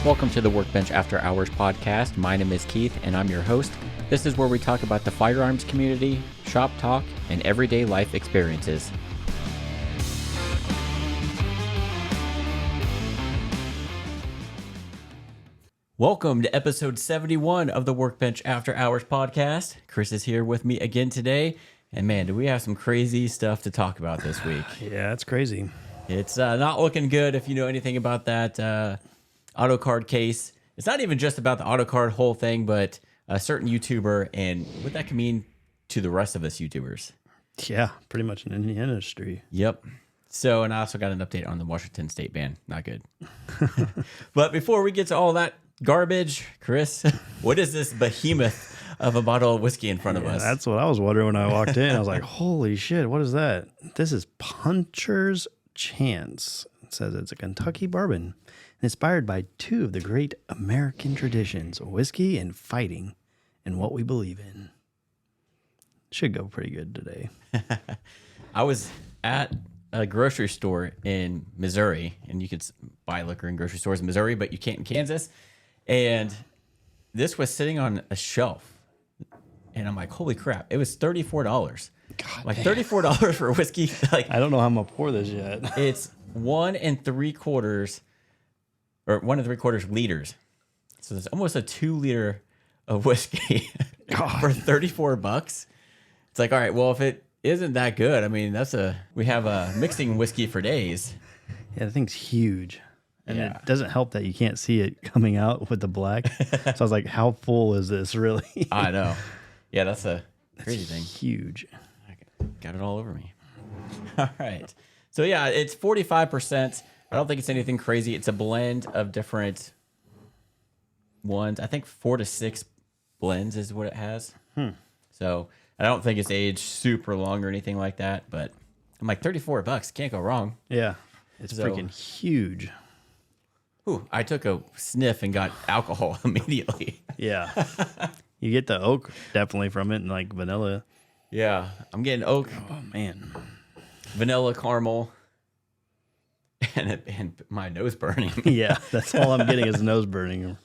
Welcome to the Workbench After Hours podcast. My name is Keith, and I'm your host. This is where we talk about the firearms community, shop talk, and everyday life experiences. Welcome to episode 71 of the Workbench After Hours podcast. Chris is here with me again today. And man, do we have some crazy stuff to talk about this week. Yeah, it's crazy. It's not looking good if you know anything about that auto card case. It's not even just about the auto card whole thing, but a certain YouTuber and what that can mean to the rest of us YouTubers. Yeah, pretty much in the industry. Yep. So, and I also got an update on the Washington State ban. Not good. But before we get to all that garbage, Chris, what is this behemoth of a bottle of whiskey in front of us? That's what I was wondering when I walked in. I was like, holy shit, what is that? This is Puncher's Chance. It says it's a Kentucky bourbon, inspired by two of the great American traditions, whiskey and fighting, and what we believe in. Should go pretty good today. I was at a grocery store in Missouri, and you could buy liquor in grocery stores in Missouri, but you can't in Kansas. And this was sitting on a shelf. And I'm like, holy crap, it was $34. God, like $34 for whiskey. Like, I don't know how I'm gonna pour this yet. It's 1 3/4 or 1 3/4 liters. So it's almost a 2 liter of whiskey for $34. It's like, all right, well, if it isn't that good, I mean, we have a mixing whiskey for days. Yeah, the thing's huge. And Yeah. it doesn't help that you can't see it coming out with the black. So I was like, how full is this really? I know. Yeah, that's a crazy thing. Huge. I got it all over me. All right. So yeah, it's 45%. I don't think it's anything crazy. It's a blend of different ones. I think 4 to 6 blends is what it has. So I don't think it's aged super long or anything like that, but I'm like $34. Can't go wrong. Yeah. It's So- freaking huge. Ooh, I took a sniff and got alcohol immediately. Yeah. You get the oak definitely from it and like vanilla. Yeah, I'm getting oak, Oh, man. vanilla, caramel, and my nose burning. Yeah. That's all I'm getting is nose burning.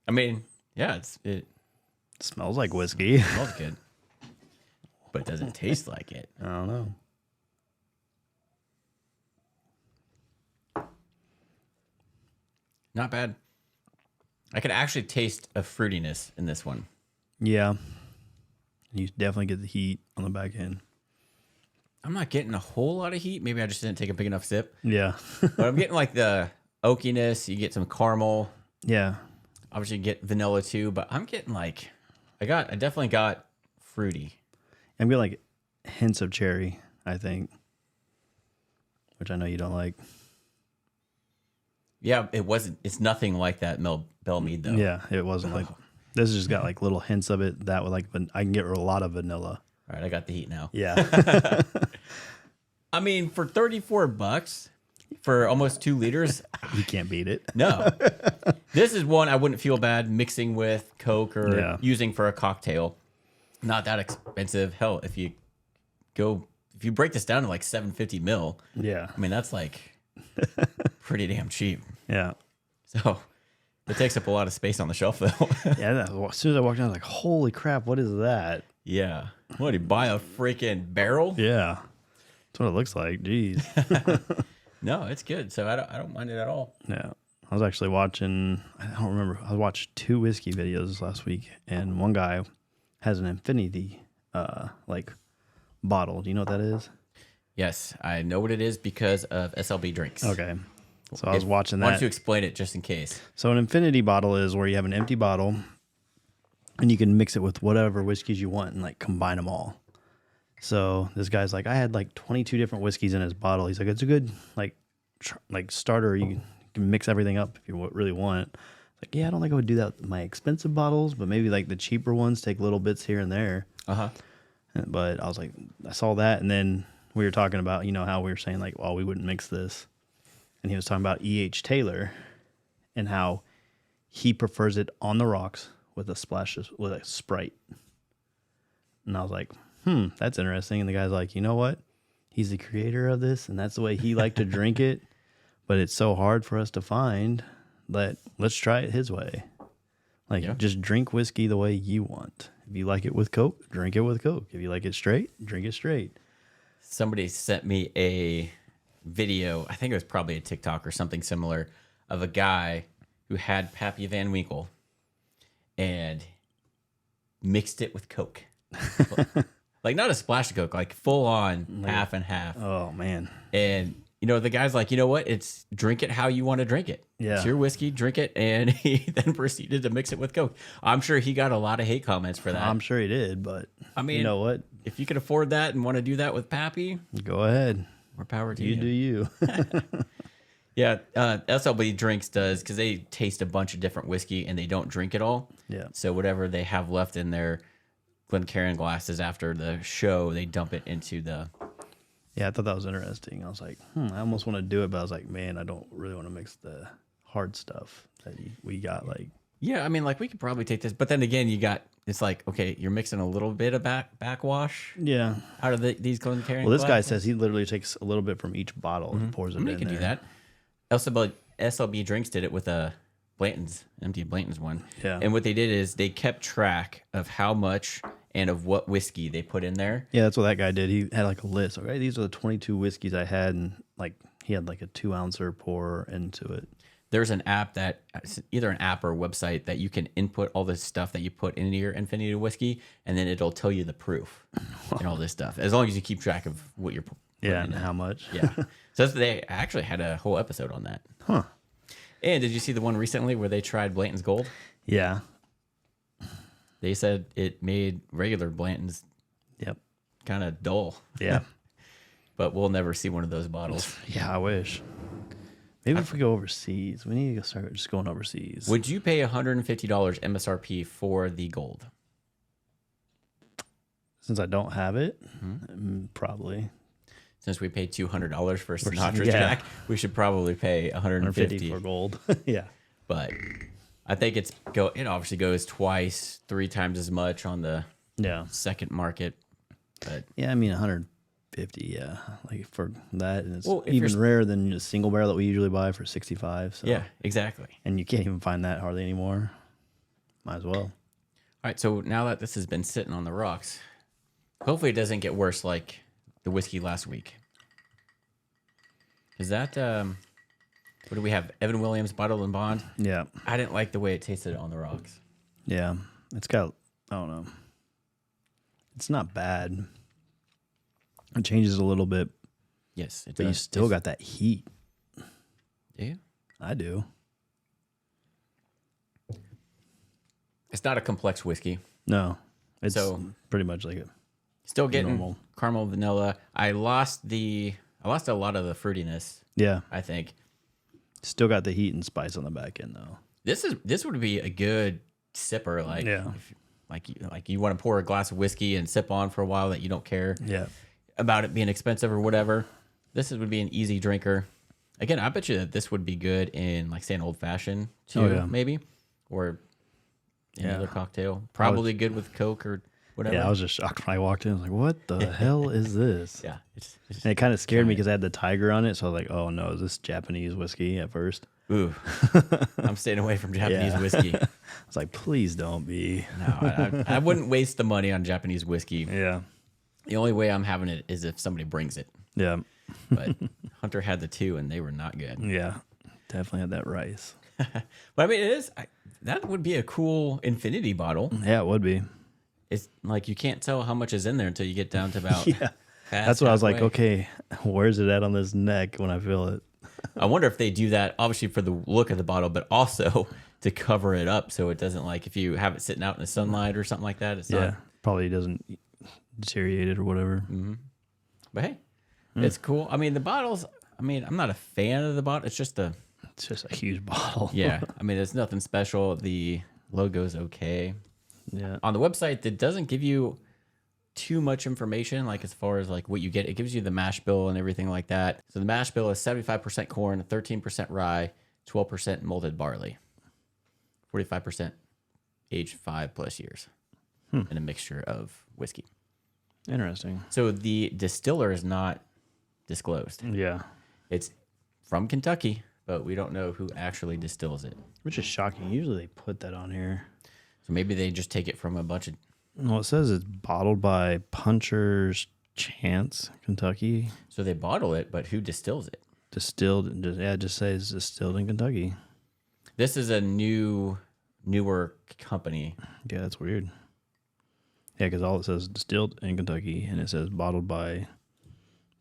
I mean, yeah, it Smells like whiskey. smells good, but doesn't taste like it. I don't know. Not bad. I can actually taste a fruitiness in this one. Yeah. You definitely get the heat on the back end. I'm not getting a whole lot of heat. Maybe I just didn't take a big enough sip. Yeah. But I'm getting like the oakiness. You get some caramel. Yeah. Obviously, you get vanilla too. But I'm getting like, I definitely got fruity. I'm getting like hints of cherry, I think, which I know you don't like. Yeah, it's nothing like that Bell Mead though. Yeah. It wasn't like, this has just got like little hints of it that would like, I can get a lot of vanilla. All right, I got the heat now. Yeah. I mean, for $34 for almost 2 liters, You can't beat it. no. This is one I wouldn't feel bad mixing with Coke or Yeah. using for a cocktail. Not that expensive. Hell, if you break this down to like 750 mil, Yeah. I mean that's like pretty damn cheap. Yeah. So it takes up a lot of space on the shelf though. Yeah. As soon as I walked in, I was like, holy crap, what is that? Yeah. What, did you buy a freaking barrel? Yeah. That's what it looks like. Jeez. No, it's good. So I don't mind it at all. Yeah. I was actually watching, I don't remember, I watched 2 whiskey videos last week, and one guy has an infinity like bottle. Do you know what that is? Yes, I know what it is because of SLB drinks. Okay. So I was watching that. Why don't you explain it just in case? So an infinity bottle is where you have an empty bottle and you can mix it with whatever whiskeys you want and like combine them all. So this guy's like, I had like 22 different whiskeys in his bottle. He's like, it's a good like starter. You can mix everything up if you really want. It's like, yeah, I don't think I would do that with my expensive bottles, but maybe like the cheaper ones, take little bits here and there. Uh-huh. But I was like, I saw that, and then we were talking about, you know, how we were saying like, well, we wouldn't mix this. And he was talking about E.H. Taylor and how he prefers it on the rocks with a splash with a Sprite. And I was like, that's interesting. And the guy's like, you know what? He's the creator of this, and that's the way he liked to drink it. but it's so hard for us to find that let's try it his way. Like, Yeah. just drink whiskey the way you want. If you like it with Coke, drink it with Coke. If you like it straight, drink it straight. Somebody sent me a video, I think it was probably a TikTok or something similar, of a guy who had Pappy Van Winkle and mixed it with Coke. Like, not a splash of Coke, like full on half and half. Oh, man. And, you know, the guy's like, you know what? It's drink it how you want to drink it. Yeah. It's your whiskey, drink it. And he then proceeded to mix it with Coke. I'm sure he got a lot of hate comments for that. I'm sure he did, but I mean, you know what? If you could afford that and want to do that with Pappy, Go ahead. more power to You do you. Yeah, SLB Drinks does, because they taste a bunch of different whiskey and they don't drink it all. Yeah. So whatever they have left in their Glencairn glasses after the show, they dump it into the... Yeah, I thought that was interesting. I was like, I almost want to do it, but I was like, man, I don't really want to mix the hard stuff that we got. Like, Yeah, I mean, like, we could probably take this. But then again, it's like, okay, you're mixing a little bit of backwash yeah. out of these Glencairn Well, this guy glasses. says he literally takes a little bit from each bottle and pours it I mean, in you can there. do that. SLB Drinks did it with a Blanton's, empty Blanton's one. Yeah. And what they did is they kept track of how much and of what whiskey they put in there. Yeah, that's what that guy did. He had like a list. Okay, these are the 22 whiskeys I had, and like he had like a 2-ouncer pour into it. There's an app either an app or a website that you can input all this stuff that you put into your Infinity whiskey, and then it'll tell you the proof and all this stuff, as long as you keep track of what you're putting Yeah, in and there. how much? Yeah. So they actually had a whole episode on that. Huh. And did you see the one recently where they tried Blanton's Gold? Yeah. They said it made regular Blanton's Yep. kind of dull. Yeah. But we'll never see one of those bottles. Yeah, I wish. Maybe if we go overseas, we need to start just going overseas. Would you pay $150 MSRP for the gold? Since I don't have it, probably. Since we paid $200 for Sinatra yeah. Jack, we should probably pay 150 for gold. Yeah. But I think it obviously goes twice, 3 times as much on the Yeah. second market. But Yeah, I mean 150. Yeah, like for that, and it's Well, if even you're- rarer than the single barrel that we usually buy for 65. So. yeah, exactly. And you can't even find that hardly anymore. Might as well. All right, so now that this has been sitting on the rocks, hopefully it doesn't get worse like the whiskey last week. Is that what do we have? Evan Williams Bottled and Bond. Yeah. I didn't like the way it tasted on the rocks. Yeah. It's got, I don't know. It's not bad. It changes a little bit, Yes, it but you does. still got that heat. Do you? I do. It's not a complex whiskey. No. It's So- pretty much like it. Still getting Normal. caramel vanilla. I lost a lot of the fruitiness, Yeah. I think. Still got the heat and spice on the back end, though. This would be a good sipper, like Yeah. like you want to pour a glass of whiskey and sip on for a while that you don't care Yeah. about it being expensive or whatever. Would be an easy drinker. Again, I bet you that this would be good in like say an old fashioned too, Oh, yeah. maybe, or any Yeah. other cocktail. Probably good with Coke or whatever. Yeah, I was just shocked when I walked in. I was like, what the hell is this? Yeah, it's And it kind of scared me because I had the tiger on it. So I was like, oh, no, is this Japanese whiskey at first? ooh. I'm staying away from Japanese Yeah. whiskey. I was like, please don't be. No, I wouldn't waste the money on Japanese whiskey. Yeah. The only way I'm having it is if somebody brings it. Yeah. But Hunter had the 2 and they were not good. Yeah. Definitely had that rice. But I mean, that would be a cool infinity bottle. Yeah, it would be. It's like you can't tell how much is in there until you get down to about. Yeah. That's what I was like, halfway. okay, where's it at on this neck when I feel it? I wonder if they do that, obviously for the look of the bottle, but also to cover it up so it doesn't, like, if you have it sitting out in the sunlight or something like that, it's Yeah. not. Probably doesn't deteriorate it or whatever. But hey, it's cool. I mean, the bottles, I'm not a fan of the bottle. It's just It's just a huge bottle. yeah. I mean, it's nothing special. The logo's okay. Yeah. On the website, it doesn't give you too much information, like as far as like what you get. It gives you the mash bill and everything like that. So the mash bill is 75% corn, 13% rye, 12% malted barley, 45% aged 5+ years, and a mixture of whiskey. Interesting. So the distiller is not disclosed. Yeah. It's from Kentucky, but we don't know who actually distills it. Which is shocking. Usually they put that on here. So maybe they just take it from a bunch of... Well, it says it's bottled by Puncher's Chance, Kentucky. So they bottle it, but who distills it? Distilled, it just says distilled in Kentucky. This is a newer company. Yeah, that's weird. Yeah, because all it says is distilled in Kentucky, and it says bottled by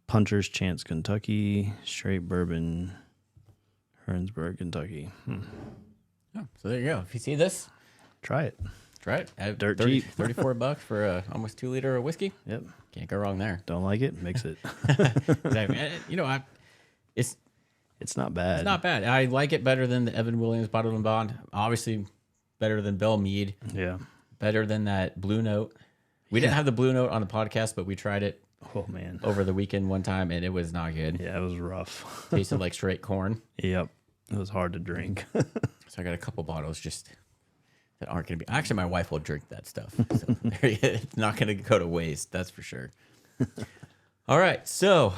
Puncher's Chance, Kentucky, straight bourbon, Hernsburg, Kentucky. Oh, so there you go. If you see this, Try it. try it. Dirt cheap. $34 for almost 2 liter of whiskey. Yep. Can't go wrong there. Don't like it? Mix it. Exactly. And, you know, it's It's not bad. It's not bad. I like it better than the Evan Williams Bottled and Bond. Obviously, better than Bell Mead. Yeah. Better than that Blue Note. We didn't have the Blue Note on the podcast, but we tried it Oh, man. over the weekend one time, and it was not good. Yeah, it was rough. Tasted like straight corn. Yep. It was hard to drink. So I got a couple bottles just that aren't going to be... Actually, my wife will drink that stuff. So it's not going to go to waste. That's for sure. All right. So,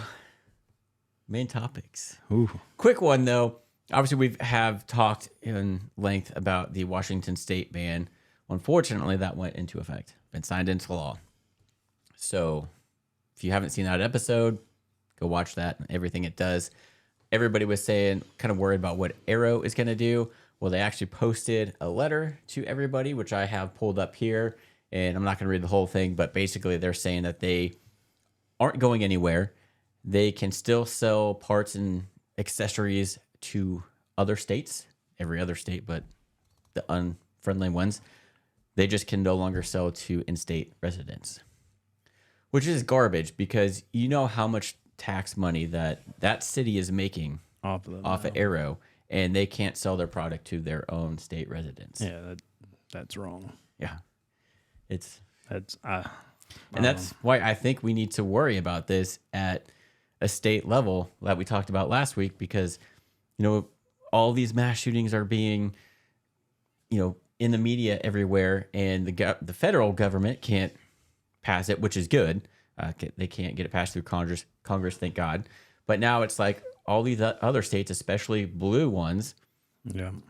main topics. Ooh. Quick one, though. Obviously, we have talked in length about the Washington State ban. Unfortunately, that went into effect. Been signed into law. So, if you haven't seen that episode, go watch that and everything it does. Everybody was saying, kind of worried about what Arrow is going to do. Well, they actually posted a letter to everybody, which I have pulled up here. And I'm not going to read the whole thing, but basically they're saying that they aren't going anywhere. They can still sell parts and accessories to other states, every other state, but the unfriendly ones. They just can no longer sell to in-state residents, which is garbage because you know how much tax money that city is making Off of them. off of Arrow, and they can't sell their product to their own state residents. Yeah, that's wrong. Yeah. It's That's and that's why I think we need to worry about this at a state level that we talked about last week, because you know all these mass shootings are being in the media everywhere, and the federal government can't pass it, which is good. They can't get it passed through Congress, thank God. But now it's like all these other states, especially blue ones,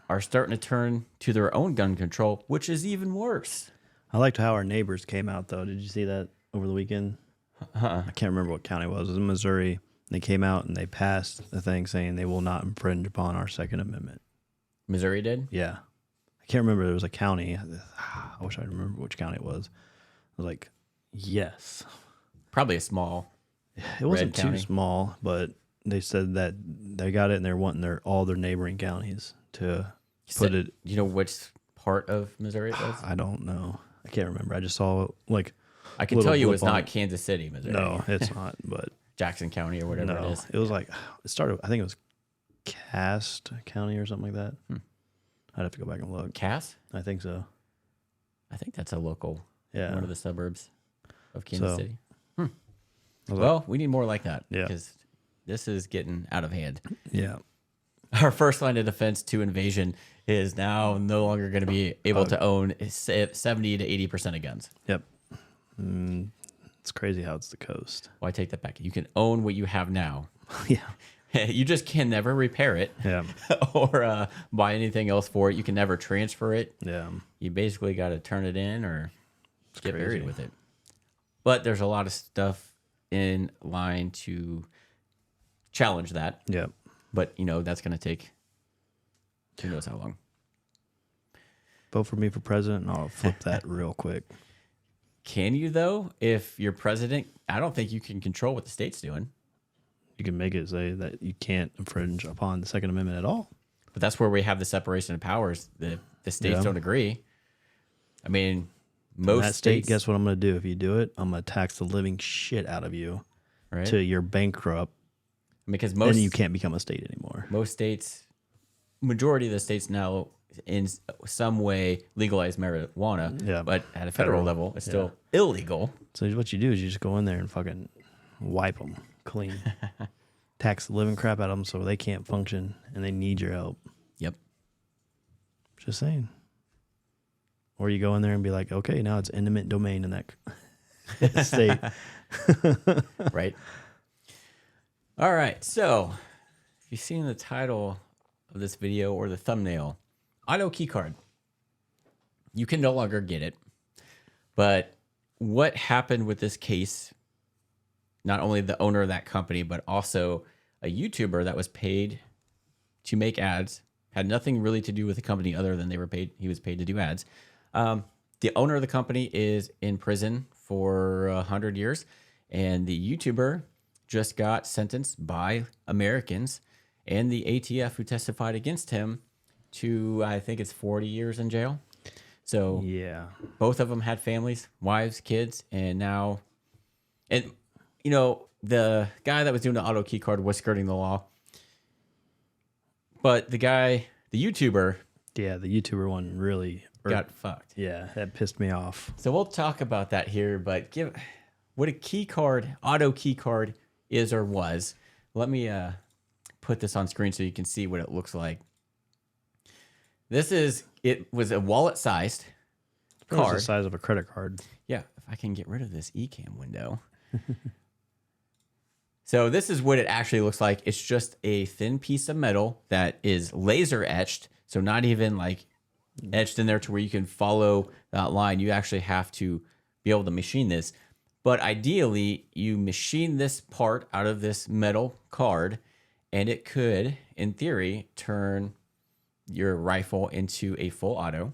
are starting to turn to their own gun control, which is even worse. I liked how our neighbors came out, though. Did you see that over the weekend? I can't remember what county it was. It was in Missouri. They came out and they passed a thing saying they will not infringe upon our Second Amendment. Missouri did? Yeah. I can't remember. There was a county. I wish I remember which county it was. I was like, yes. Probably a small. It wasn't too county. small, but they said that they got it and they're wanting all their neighboring counties to put it. You know which part of Missouri it was? I don't know. I can't remember. I just saw like I can little tell you blip it's on not it. Kansas City, Missouri. No, it's not. But Jackson County or whatever no, it is. it was like it started. I think it was Cass County or something like that. I'd have to go back and look. Cass? I think so. I think that's a local. Yeah. One of the suburbs of Kansas So, City. I was Well, we need more like that. Yeah. Because this is getting out of hand. yeah. Our first line of defense to invasion is now no longer going to be able to own 70 to 80% of guns. Yep. It's crazy how it's the coast. Well, I take that back. You can own what you have now. Yeah. You just can never repair it Yeah. or buy anything else for it. You can never transfer it. Yeah. You basically got to turn it in or get crazy. buried with it. But there's a lot of stuff in line to challenge that. Yep. But, that's going to take who knows how long. Vote for me for president, and I'll flip that real quick. Can you, though? If you're president, I don't think you can control what the state's doing. You can make it say that you can't infringe upon the Second Amendment at all. But that's where we have the separation of powers. The states Yeah. don't agree. I mean, In most that state, states... guess what I'm going to do? If you do it, I'm going to tax the living shit out of you right? till you're bankrupt, Because and you can't become a state anymore. most states, majority of the states now in some way legalize marijuana. Yeah. But at a federal level, it's still illegal. So what you do is you just go in there and fucking wipe them clean. Tax the living crap out of them so they can't function and they need your help. Yep. Just saying. Or you go in there and be like, okay, now it's eminent domain in that state. Right. All right. So if you've seen the title of this video or the thumbnail, AutoKey Card, you can no longer get it. But what happened with this case, not only the owner of that company, but also a YouTuber that was paid to make ads, had nothing really to do with the company other than he was paid to do ads. The owner of the company is in prison for 100 years, and the YouTuber just got sentenced by Americans and the ATF who testified against him to, I think it's 40 years in jail. So Yeah. both of them had families, wives, kids, and now, and you know, the guy that was doing the AutoKey Card was skirting the law, but the YouTuber, Yeah, the YouTuber one really got fucked. Yeah, that pissed me off. So we'll talk about that here, but give what a key card, AutoKey Card is or was. Let me put this on screen so you can see what it looks like. It was a wallet-sized It was card. the size of a credit card. Yeah, if I can get rid of this eCam window. So this is what it actually looks like. It's just a thin piece of metal that is laser etched. So not even like etched in there to where you can follow that line. You actually have to be able to machine this. But ideally, you machine this part out of this metal card, and it could, in theory, turn your rifle into a full auto.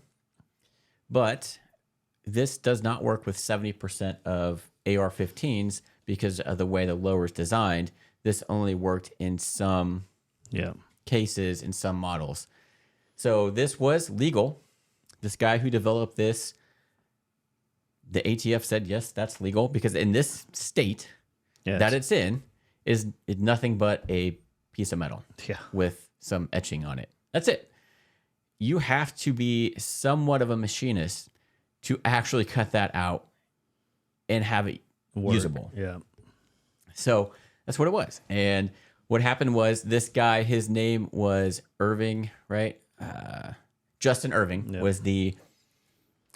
But this does not work with 70% of AR-15s because of the way the lower is designed. This only worked in some cases, in some models. So this was legal. This guy who developed this, the ATF said, yes, that's legal, because in this state that it's in is nothing but a piece of metal with some etching on it. That's it. You have to be somewhat of a machinist to actually cut that out and have it usable. Yeah. So that's what it was. And what happened was this guy, his name was Ervin, right? Justin Ervin was the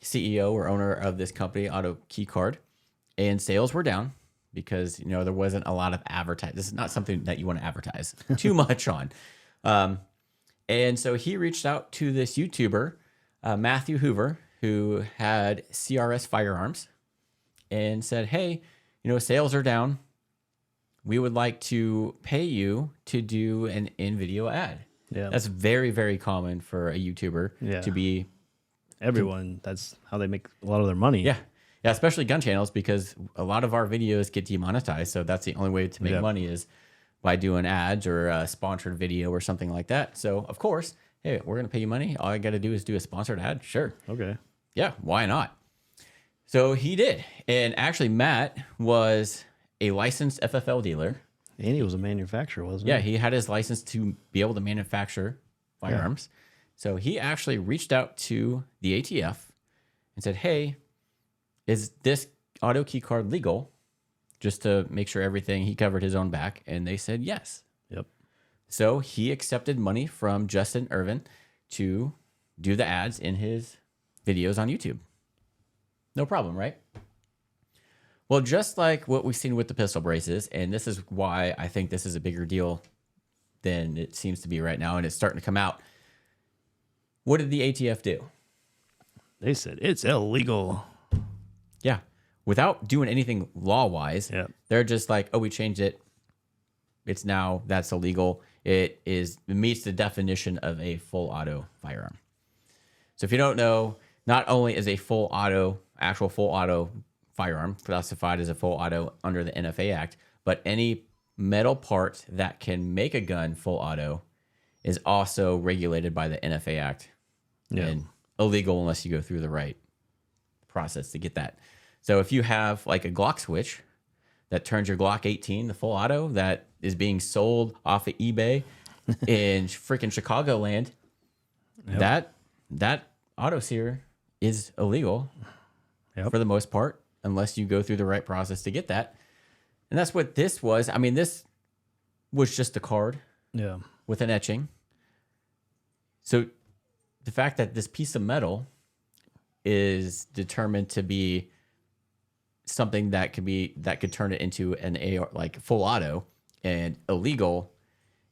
CEO or owner of this company, AutoKey Card, and sales were down because, you know, there wasn't a lot of advertising. This is not something that you want to advertise too much on. And so he reached out to this YouTuber, Matthew Hoover, who had CRS Firearms, and said, hey, you know, sales are down. We would like to pay you to do an in-video ad. Yeah. That's very, very common for a YouTuber to be. Everyone, that's how they make a lot of their money. Yeah. Yeah, especially gun channels, because a lot of our videos get demonetized. So that's the only way to make money is by doing ads or a sponsored video or something like that. So, of course, hey, we're going to pay you money. All I got to do is do a sponsored ad. Sure. Okay. Yeah, why not? So he did. And actually, Matt was a licensed FFL dealer. And he was a manufacturer, wasn't he? Yeah, he had his license to be able to manufacture firearms. Yeah. So he actually reached out to the ATF and said, hey, is this AutoKey Card legal? Just to make sure everything, he covered his own back. And they said yes. Yep. So he accepted money from Justin Ervin to do the ads in his videos on YouTube. No problem, right? Well, just like what we've seen with the pistol braces, and this is why I think this is a bigger deal than it seems to be right now, and it's starting to come out. What did the ATF do? They said it's illegal. Yeah. Without doing anything law-wise, they're just like, oh, we changed it. It's now, that's illegal. It meets the definition of a full auto firearm. So if you don't know, not only is a full auto, actual full auto firearm classified as a full auto under the NFA Act, but any metal part that can make a gun full auto is also regulated by the NFA Act and illegal unless you go through the right process to get that. So if you have like a Glock switch that turns your Glock 18, the full auto that is being sold off of eBay in freaking Chicagoland, that auto sear is illegal for the most part, unless you go through the right process to get that. And that's what this was. I mean, this was just a card with an etching. So the fact that this piece of metal is determined to be something that could turn it into an AR, like full auto, and illegal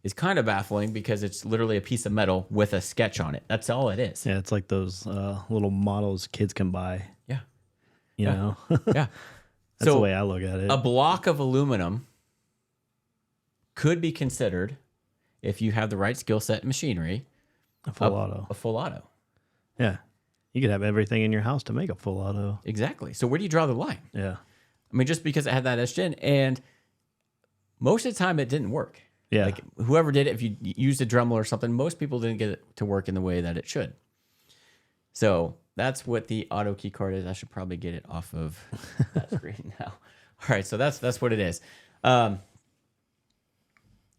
is kind of baffling because it's literally a piece of metal with a sketch on it. That's all it is. Yeah, it's like those little models kids can buy. Yeah. You know? Yeah. That's the way I look at it. A block of aluminum could be considered, if you have the right skill set and machinery, A full auto. A full auto. Yeah. You could have everything in your house to make a full auto. Exactly. So where do you draw the line? Yeah. I mean, just because it had that etched in, and most of the time it didn't work. Yeah. Like whoever did it, if you used a Dremel or something, most people didn't get it to work in the way that it should. So that's what the AutoKey card is. I should probably get it off of that screen now. All right, so that's what it is.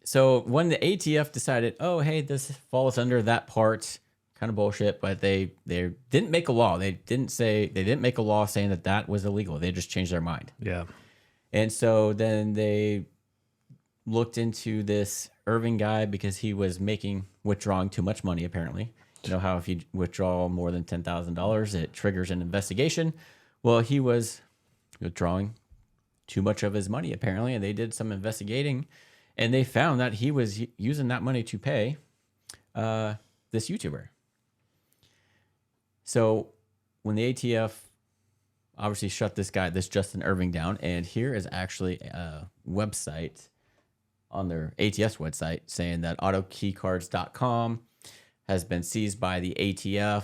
So when the ATF decided, oh, hey, this falls under that part, kind of bullshit, but they didn't make a law. They didn't make a law saying that that was illegal. They just changed their mind. Yeah. And so then they looked into this Ervin guy because he was withdrawing too much money, apparently. You know how if you withdraw more than $10,000, it triggers an investigation. Well, he was withdrawing too much of his money, apparently, and they did some investigating, and they found that he was using that money to pay this YouTuber. So when the ATF obviously shut this Justin Ervin down, and here is actually a website on their ATF's website saying that AutoKeyCards.com has been seized by the ATF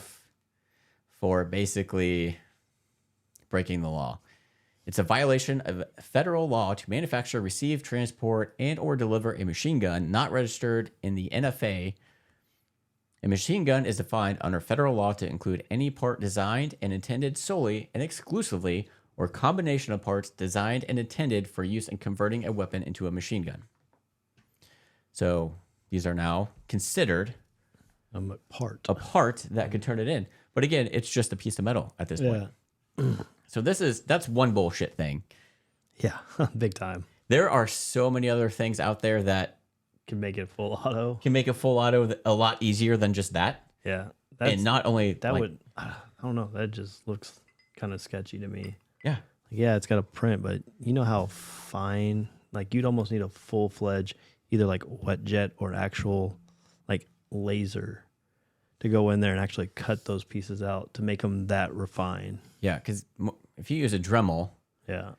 for basically breaking the law. It's a violation of federal law to manufacture, receive, transport, and or deliver a machine gun not registered in the NFA. A machine gun is defined under federal law to include any part designed and intended solely and exclusively or combination of parts designed and intended for use in converting a weapon into a machine gun. So these are now considered a part that could turn it in. But again, it's just a piece of metal at this point. So that's one bullshit thing. Yeah, big time. There are so many other things out there that Can make it full auto. can make a full auto a lot easier than just that. Yeah. And not only that would, I don't know, that just looks kind of sketchy to me. yeah. Yeah, it's got a print, but you know how fine, like you'd almost need a full-fledged, either like wet jet or actual like laser to go in there and actually cut those pieces out to make them that refined. Yeah, because if you use a Dremel, Yeah.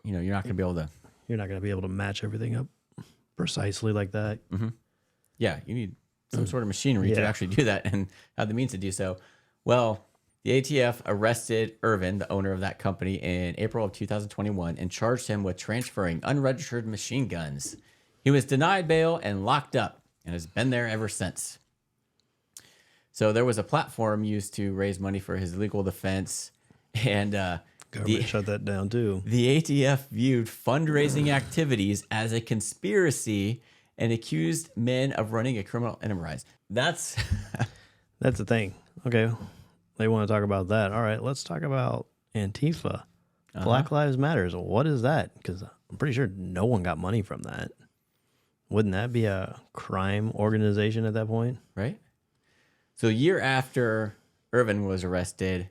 you know, you're not going to be able to. You're not going to be able to match everything up precisely like that. Yeah, you need some sort of machinery to actually do that and have the means to do so. Well, the ATF arrested Ervin, the owner of that company, in April of 2021 and charged him with transferring unregistered machine guns. He was denied bail and locked up and has been there ever since. So there was a platform used to raise money for his legal defense, and Government shut that down too. the ATF viewed fundraising activities as a conspiracy and accused men of running a criminal enterprise. That's the thing. Okay. They want to talk about that. All right, let's talk about Antifa. Black Lives Matters. What is that? Because I'm pretty sure no one got money from that. Wouldn't that be a crime organization at that point? right. So a year after Ervin was arrested,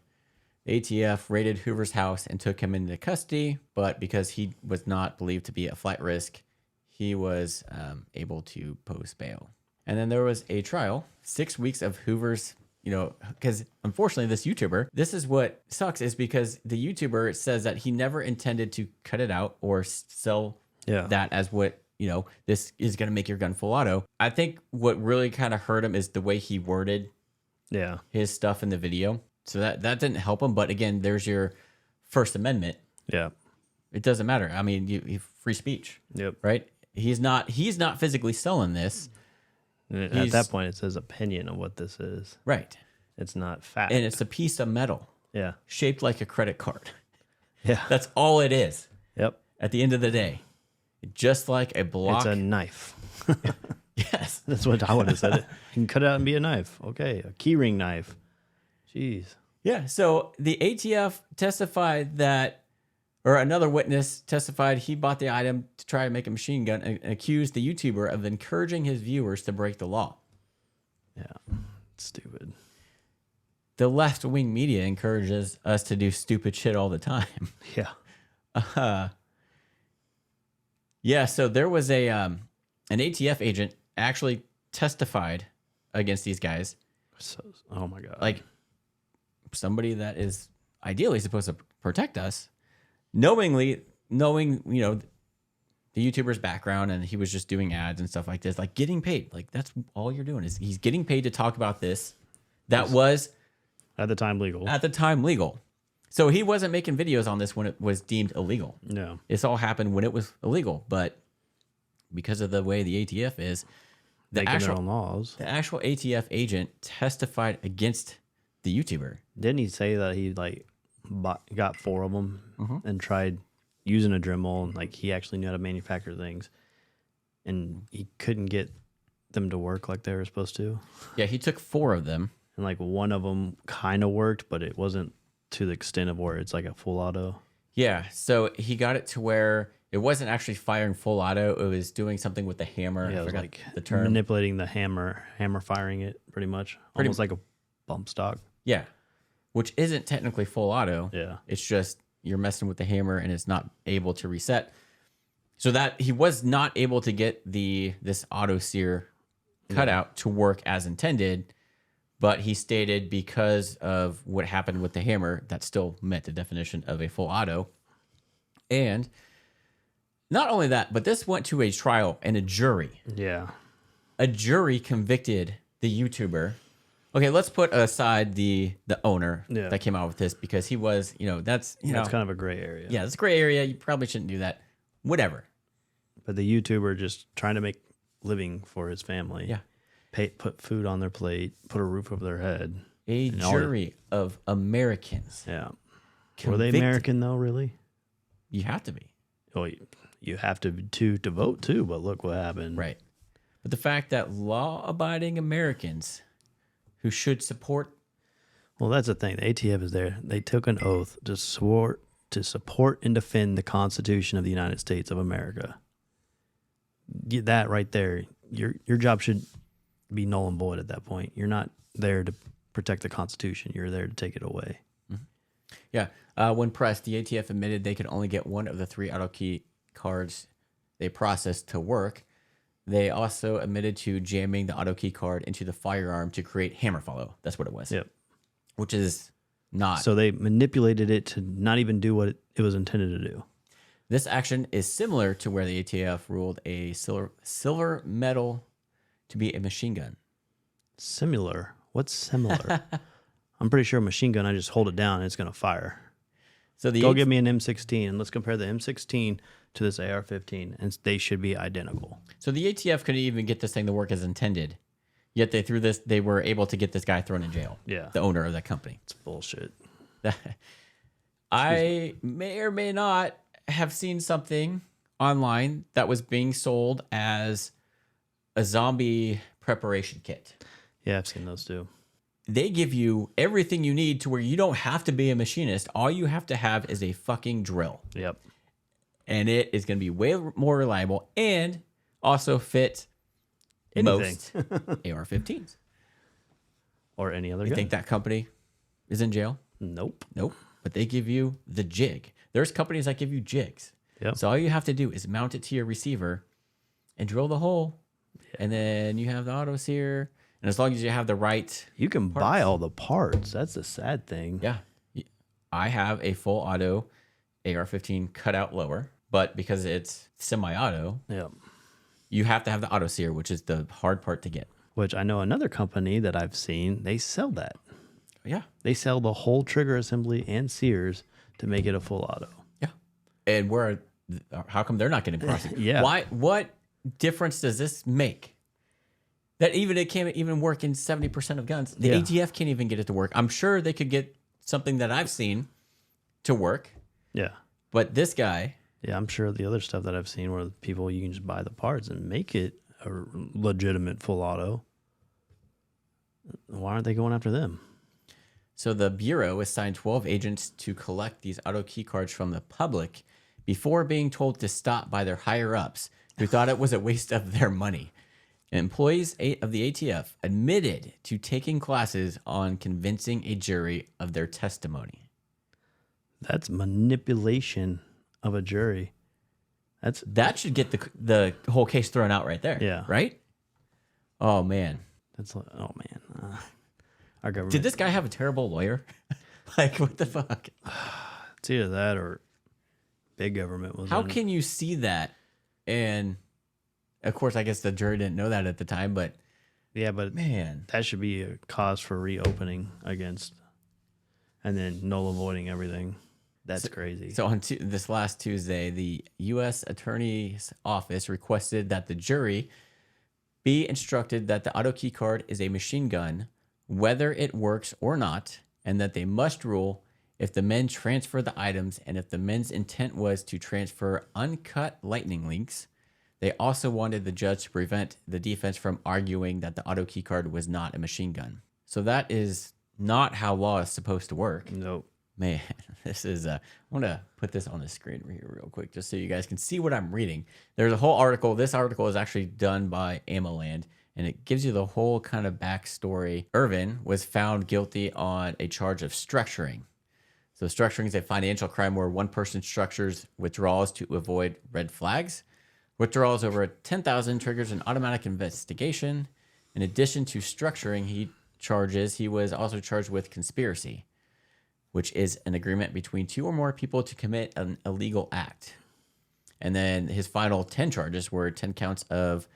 ATF raided Hoover's house and took him into custody, but because he was not believed to be a flight risk, he was able to post bail. And then there was a trial, 6 weeks of Hoover's, you know, because unfortunately this YouTuber, this is what sucks, is because the YouTuber says that he never intended to cut it out or sell that as what, you know, this is going to make your gun full auto. I think what really kind of hurt him is the way he worded his stuff in the video. So that didn't help him. But again, there's your First Amendment. Yeah. It doesn't matter. I mean, you free speech. Yep. Right. He's not physically selling this. At that point, it says opinion of what this is. Right. It's not fact. And it's a piece of metal. Yeah. Shaped like a credit card. Yeah. That's all it is. Yep. At the end of the day, just like a block. It's a knife. Yes. That's what I would have said. It. You can cut it out and be a knife. Okay. A keyring knife. Jeez. Yeah. So the ATF testified that, or another witness testified he bought the item to try to make a machine gun and accused the YouTuber of encouraging his viewers to break the law. Yeah. It's stupid. The left-wing media encourages us to do stupid shit all the time. Yeah. Yeah, so there was an ATF agent actually testified against these guys. So, oh my God. Like somebody that is ideally supposed to protect us, knowing, the YouTuber's background, and he was just doing ads and stuff like this, like getting paid. Like that's all you're doing is he's getting paid to talk about this. That was at the time legal. So he wasn't making videos on this when it was deemed illegal. No. This all happened when it was illegal, but because of the way the ATF is, the Making their own laws. The actual ATF agent testified against the YouTuber. Didn't he say that he got 4 of them and tried using a Dremel, and like he actually knew how to manufacture things, and he couldn't get them to work like they were supposed to? Yeah, he took 4 of them, and like one of them kind of worked, but it wasn't to the extent of where it's like a full auto. Yeah, so he got it to where it wasn't actually firing full auto. It was doing something with the hammer. Yeah, I it was forgot like the term. manipulating the hammer firing it pretty much. Almost like a bump stock. Yeah, which isn't technically full auto. Yeah. It's just you're messing with the hammer and it's not able to reset. So that he was not able to get this auto sear cutout to work as intended, but he stated because of what happened with the hammer, that still met the definition of a full auto. And not only that, but this went to a trial and a jury. Yeah. A jury convicted the YouTuber. Okay, let's put aside the owner that came out with this, because he was, that's kind of a gray area. Yeah, it's a gray area. You probably shouldn't do that. Whatever. But the YouTuber just trying to make living for his family. Yeah. Put food on their plate, put a roof over their head. A jury of Americans. Yeah. Convicted. Were they American though, really? You have to be. Oh, you have to vote too, but look what happened. Right. But the fact that law-abiding Americans who should support... Well, that's the thing. The ATF is there. They took an oath to support and defend the Constitution of the United States of America. That right there, your job should be null and void at that point. You're not there to protect the Constitution. You're there to take it away. Mm-hmm. Yeah. When pressed, the ATF admitted they could only get one of the 3 AutoKey cards they processed to work. They also admitted to jamming the AutoKey card into the firearm to create hammer follow. That's what it was. Yep. Which is not. So they manipulated it to not even do what it was intended to do. This action is similar to where the ATF ruled a silver medal to be a machine gun. Similar? What's similar? I'm pretty sure a machine gun, I just hold it down and it's going to fire. So Go give me an M16 and let's compare the M16 to this AR-15, and they should be identical. So the ATF couldn't even get this thing to work as intended, yet they were able to get this guy thrown in jail. Yeah. The owner of that company. It's bullshit. I may or may not have seen something online that was being sold as a zombie preparation kit. Yeah, I've seen those too. They give you everything you need to where you don't have to be a machinist. All you have to have is a fucking drill. Yep. And it is going to be way more reliable and also fit most AR-15s. Or any other You gun. think that company is in jail? Nope. Nope. But they give you the jig. There's companies that give you jigs. Yep. So all you have to do is mount it to your receiver and drill the hole. Yeah. And then you have the auto sear. And as long as you have the right... You can parts. buy all the parts. That's the sad thing. Yeah. I have a full auto AR-15 cutout lower, but because it's semi-auto, you have to have the auto sear, which is the hard part to get. Which I know another company that I've seen, they sell that. Yeah. They sell the whole trigger assembly and sears to make it a full auto. Yeah. And how come they're not getting prosecuted? Yeah. Why? What difference does this make? That it can't even work in 70% of guns. The ATF can't even get it to work. I'm sure they could get something that I've seen to work. Yeah. But this guy... Yeah, I'm sure the other stuff that I've seen where people, you can just buy the parts and make it a legitimate full auto. Why aren't they going after them? So the Bureau assigned 12 agents to collect these AutoKey cards from the public before being told to stop by their higher-ups who thought it was a waste of their money. Employees of the ATF admitted to taking classes on convincing a jury of their testimony. That's manipulation of a jury. That should get the whole case thrown out right there. Yeah. Right? Oh man. That's like, oh man. Our government. Did this guy have a terrible lawyer? Like, what the fuck? It's either that or big government was. How can you see that? And of course, I guess the jury didn't know that at the time, but yeah, but man, that should be a cause for reopening against, and then null avoiding everything. That's crazy. So on this last Tuesday, the U.S. Attorney's Office requested that the jury be instructed that the AutoKey card is a machine gun, whether it works or not, and that they must rule if the men transfer the items and if the men's intent was to transfer uncut lightning links. They also wanted the judge to prevent the defense from arguing that the AutoKey card was not a machine gun. So that is not how law is supposed to work. Nope. Man, this is, I want to put this on the screen here real quick, just so you guys can see what I'm reading. There's a whole article. This article is actually done by AmmoLand, and it gives you the whole kind of backstory. Ervin was found guilty on a charge of structuring. So structuring is a financial crime where one person structures withdrawals to avoid red flags. Withdrawals over 10,000 triggers an automatic investigation. In addition to structuring, he was also charged with conspiracy, which is an agreement between two or more people to commit an illegal act. And then his final 10 charges were 10 counts of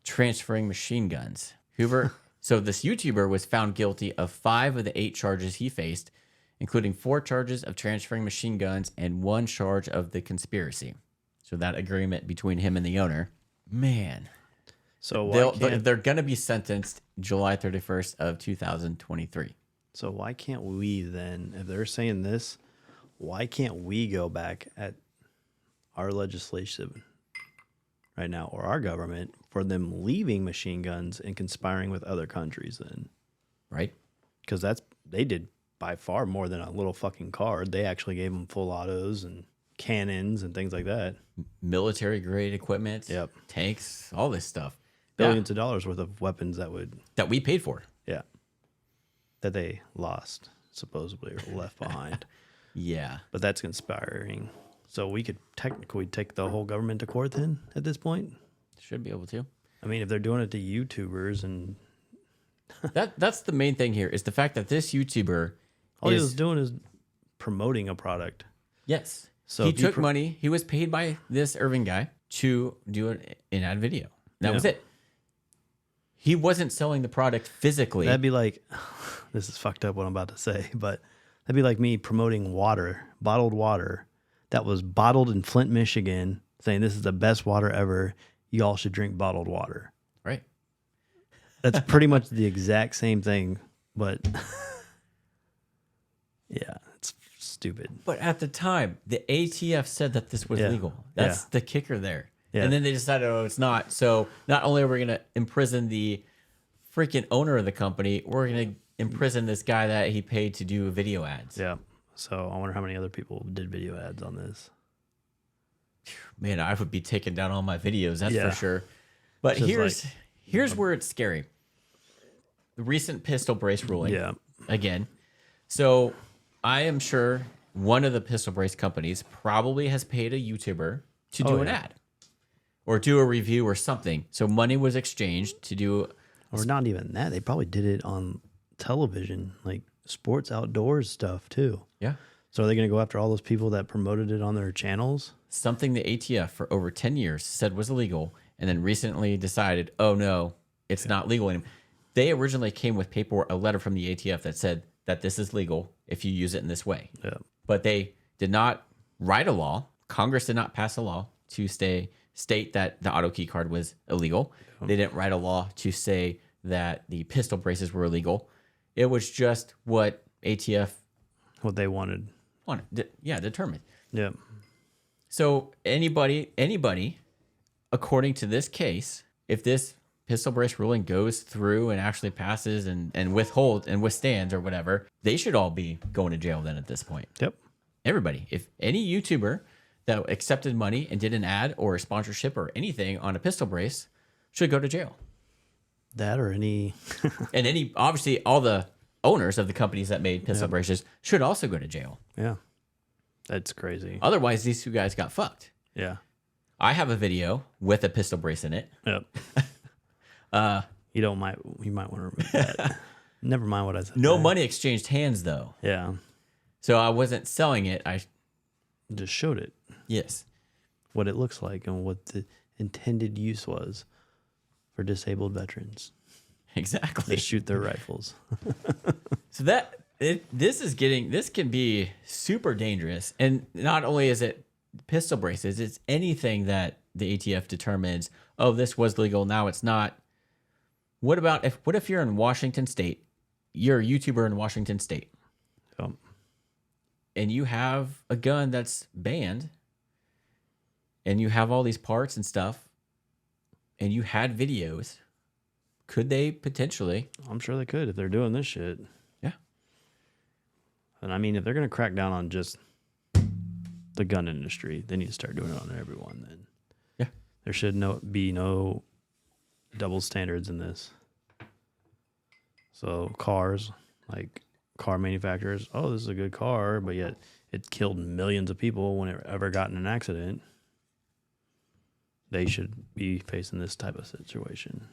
transferring machine guns. Hoover, so this YouTuber was found guilty of 5 of the 8 charges he faced, including 4 charges of transferring machine guns and 1 charge of the conspiracy. So that agreement between him and the owner, man. So they're going to be sentenced July 31st of 2023. So why can't we then, if they're saying this, why can't we go back at our legislation right now or our government for them leaving machine guns and conspiring with other countries then? Right? Because they did by far more than a little fucking card. They actually gave them full autos and cannons and things like that. Military grade equipment, Yep. tanks, all this stuff. Billions of dollars worth of weapons that we paid for. Yeah. That they lost, supposedly, or left behind. Yeah. But that's conspiring. So we could technically take the whole government to court then at this point? Should be able to. I mean, if they're doing it to YouTubers and... That's the main thing here, is the fact that this YouTuber all he was doing is promoting a product. Yes. So he took money. He was paid by this Ervin guy to do an in-ad video. That was it. He wasn't selling the product physically. That'd be like... This is fucked up what I'm about to say, but that'd be like me promoting water, bottled water, that was bottled in Flint, Michigan, saying this is the best water ever. You all should drink bottled water. Right. That's pretty much the exact same thing, but yeah, it's stupid. But at the time, the ATF said that this was legal. That's the kicker there. Yeah. And then they decided, oh, it's not. So not only are we going to imprison the freaking owner of the company, we're going to imprison this guy that he paid to do video ads. Yeah. So I wonder how many other people did video ads on this. Man, I would be taking down all my videos, that's for sure. But here's where it's scary. The recent pistol brace ruling. Yeah. Again. So I am sure one of the pistol brace companies probably has paid a YouTuber to do an ad or do a review or something. So money was exchanged to do. Or not even that. They probably did it on television, like sports outdoors stuff too. Yeah. So are they going to go after all those people that promoted it on their channels? Something the ATF for over 10 years said was illegal and then recently decided, oh no, it's not legal anymore. They originally came with paperwork, a letter from the ATF that said that this is legal if you use it in this way. Yeah. But they did not write a law. Congress did not pass a law to state that the AutoKey card was illegal. They didn't write a law to say that the pistol braces were illegal. It was just what ATF... What they wanted. Determined. Yeah. So anybody, according to this case, if this pistol brace ruling goes through and actually passes and withstands or whatever, they should all be going to jail then at this point. Yep. Everybody. If any YouTuber that accepted money and did an ad or a sponsorship or anything on a pistol brace should go to jail. That or any... And obviously all the owners of the companies that made pistol braces should also go to jail. Yeah. That's crazy. Otherwise, these two guys got fucked. Yeah. I have a video with a pistol brace in it. Yep. You might want to remove that. Never mind what I said. No there. money exchanged hands, though. Yeah. So I wasn't selling it. I Just showed it. Yes. What it looks like and what the intended use was for disabled veterans. Exactly. To shoot their rifles. So this can be super dangerous. And not only is it pistol braces, it's anything that the ATF determines, oh, this was legal, now it's not. What if you're in Washington State, you're a YouTuber in Washington State, and you have a gun that's banned, and you have all these parts and stuff, and you had videos, could they potentially? I'm sure they could if they're doing this shit. Yeah. And I mean, if they're going to crack down on just the gun industry, they need to start doing it on everyone then. Yeah. There should be no double standards in this. So cars, like car manufacturers, oh, this is a good car, but yet it killed millions of people when it ever got in an accident. They should be facing this type of situation.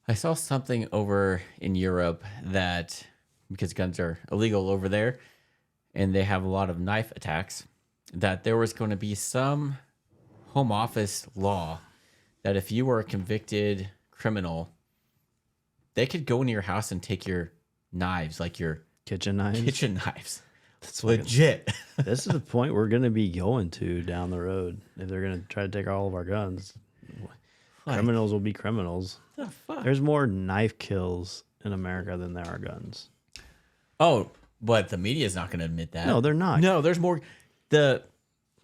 I saw something over in Europe that, because guns are illegal over there and they have a lot of knife attacks, that there was going to be some home office law that if you were a convicted criminal, they could go into your house and take your knives, like your Kitchen knives. That's legit. This is the point we're going to be going to down the road. If they're going to try to take all of our guns, criminals will be criminals. The fuck? There's more knife kills in America than there are guns. Oh, but the media is not going to admit that. No, they're not. No, there's more. The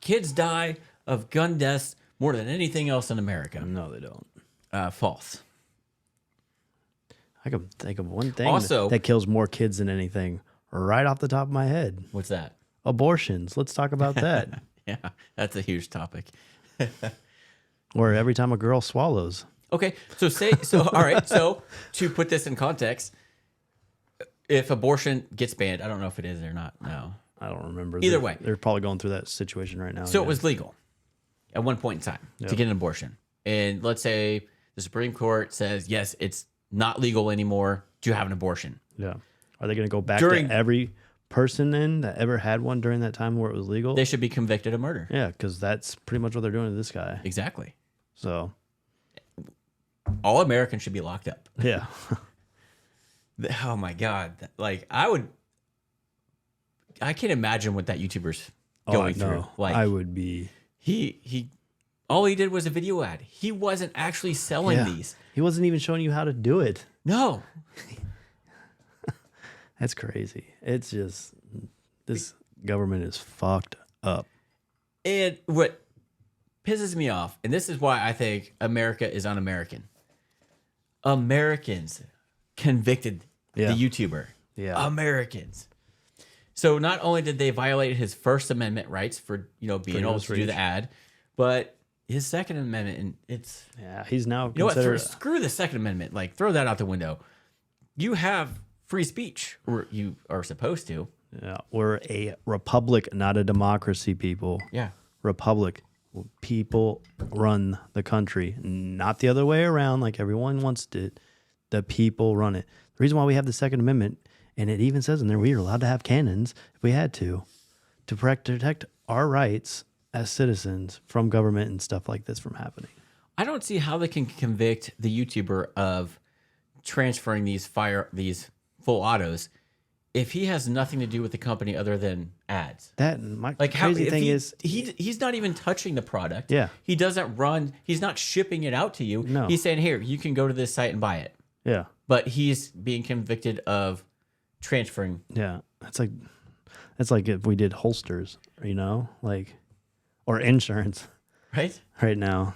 kids die of gun deaths more than anything else in America. No, they don't. False. I can think of one thing Also, that kills more kids than anything right off the top of my head. What's that? Abortions. Let's talk about that. Yeah, that's a huge topic. Or every time a girl swallows. Okay, all right. So to put this in context, if abortion gets banned, I don't know if it is or not. No, I don't remember. Either way, they're probably going through that situation right now. So it was legal at one point in time to get an abortion, and let's say the Supreme Court says yes, it's not legal anymore to have an abortion. Yeah. Are they going to go back to every person then that ever had one during that time where it was legal? They should be convicted of murder. Yeah, because that's pretty much what they're doing to this guy. Exactly. So all Americans should be locked up. Yeah. Oh my God. Like I can't imagine what that YouTuber's going through. Like I would be. He all he did was a video ad. He wasn't actually selling these. He wasn't even showing you how to do it. No. That's crazy. It's just, this government is fucked up. And what pisses me off, and this is why I think America is un-American. Americans convicted the YouTuber. Yeah. Americans. So not only did they violate his First Amendment rights for, being able to do the ad, but his Second Amendment, and it's... Yeah, he's now considered... Screw the Second Amendment. Like, throw that out the window. You have free speech, or you are supposed to. Yeah, we're a republic, not a democracy, people. Yeah. Republic. People run the country, not the other way around like everyone wants it. The people run it. The reason why we have the Second Amendment, and it even says in there we are allowed to have cannons if we had to protect our rights as citizens from government and stuff like this from happening. I don't see how they can convict the YouTuber of transferring these full autos if he has nothing to do with the company other than ads. That my like crazy thing is he's not even touching the product. Yeah. He doesn't run. He's not shipping it out to you. No. He's saying, here, you can go to this site and buy it. Yeah. But he's being convicted of transferring. Yeah. That's like if we did holsters, or insurance. Right? Right now.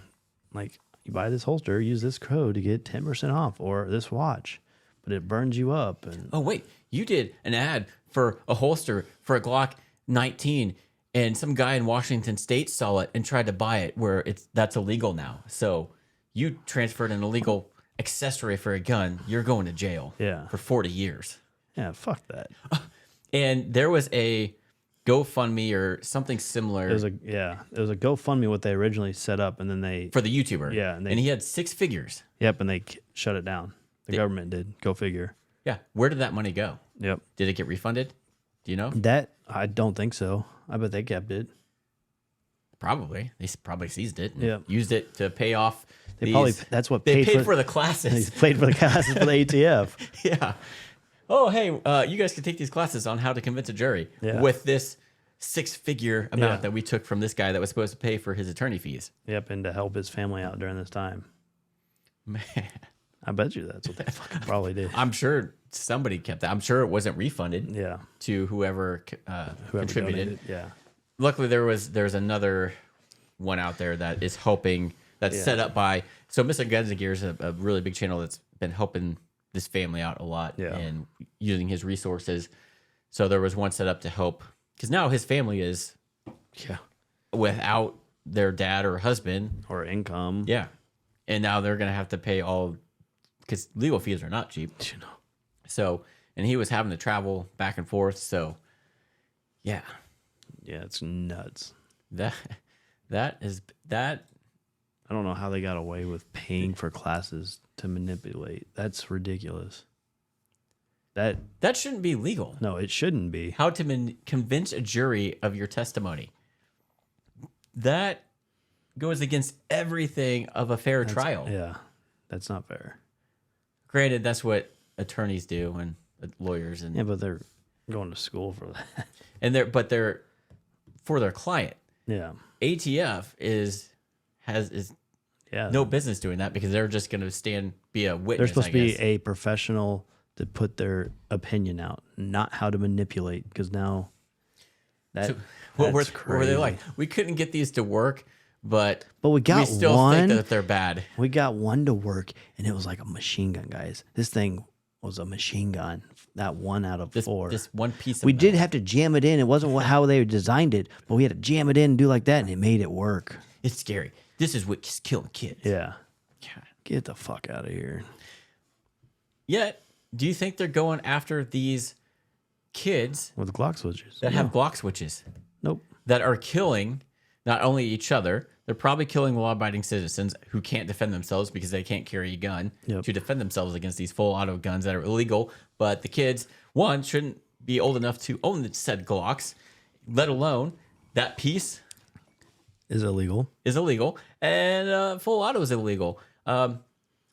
Like, you buy this holster, use this code to get 10% off, or this watch, but it burns you up. And oh, wait, you did an ad for a holster for a Glock 19, and some guy in Washington State saw it and tried to buy it where that's illegal now. So you transferred an illegal accessory for a gun. You're going to jail for 40 years. Yeah, fuck that. And there was a GoFundMe or something similar. It was a GoFundMe what they originally set up, and then for the YouTuber. Yeah, and he had 6 figures. Yep, and they shut it down. The government did. Go figure. Yeah. Where did that money go? Yep. Did it get refunded? Do you know? That, I don't think so. I bet they kept it. Probably. They probably seized it and Yeah. used it to pay off. They probably, that's what They paid paid for, for the they classes. paid for the classes for the ATF. Yeah. Oh, hey, you guys can take these classes on how to convince a jury Yeah. with this 6-figure amount Yeah. that we took from this guy that was supposed to pay for his attorney fees. Yep, and to help his family out during this time. Man, I bet you that's what they fucking probably did. I'm sure somebody kept that. I'm sure it wasn't refunded Yeah. to whoever contributed. Donated, yeah. Luckily, there's another one out there that is helping. That's set up by Mr. Guns and Gear is a really big channel that's been helping this family out a lot and using his resources. So there was one set up to help because now his family is without their dad or husband Or income. Yeah. And now they're going to have to pay all because legal fees are not cheap. You know. So, and he was having to travel back and forth. So, yeah, It's nuts. that I don't know how they got away with paying for classes to manipulate. That's ridiculous. that shouldn't be legal. No, it shouldn't be. How to convince a jury of your testimony. That goes against everything of a fair trial. Yeah, that's not fair. Granted, that's what attorneys do and lawyers and Yeah, but they're going to school for that. and they're for their client. Yeah. ATF is Yeah. no business doing that because they're just going to be a witness. They're supposed I to be guess. a professional to put their opinion out, not how to manipulate. Because now So, what were crazy. they like? We couldn't get these to work, but we got still one. think that they're bad. We got one to work, and it was like a machine gun, guys. This thing was a machine gun. That one out of four. This one piece of We metal. did have to jam it in. It wasn't how they designed it, but we had to jam it in and do like that, and it made it work. It's scary. This is what's killing kids. Yeah. God. Get the fuck out of here. Yet, do you think they're going after these kids With Glock switches. that have Glock switches Nope. that are killing not only each other, they're probably killing law-abiding citizens who can't defend themselves because they can't carry a gun Yep. to defend themselves against these full auto guns that are illegal. But the kids, one, shouldn't be old enough to own the said Glocks, let alone that piece Is illegal. is illegal and full auto is illegal.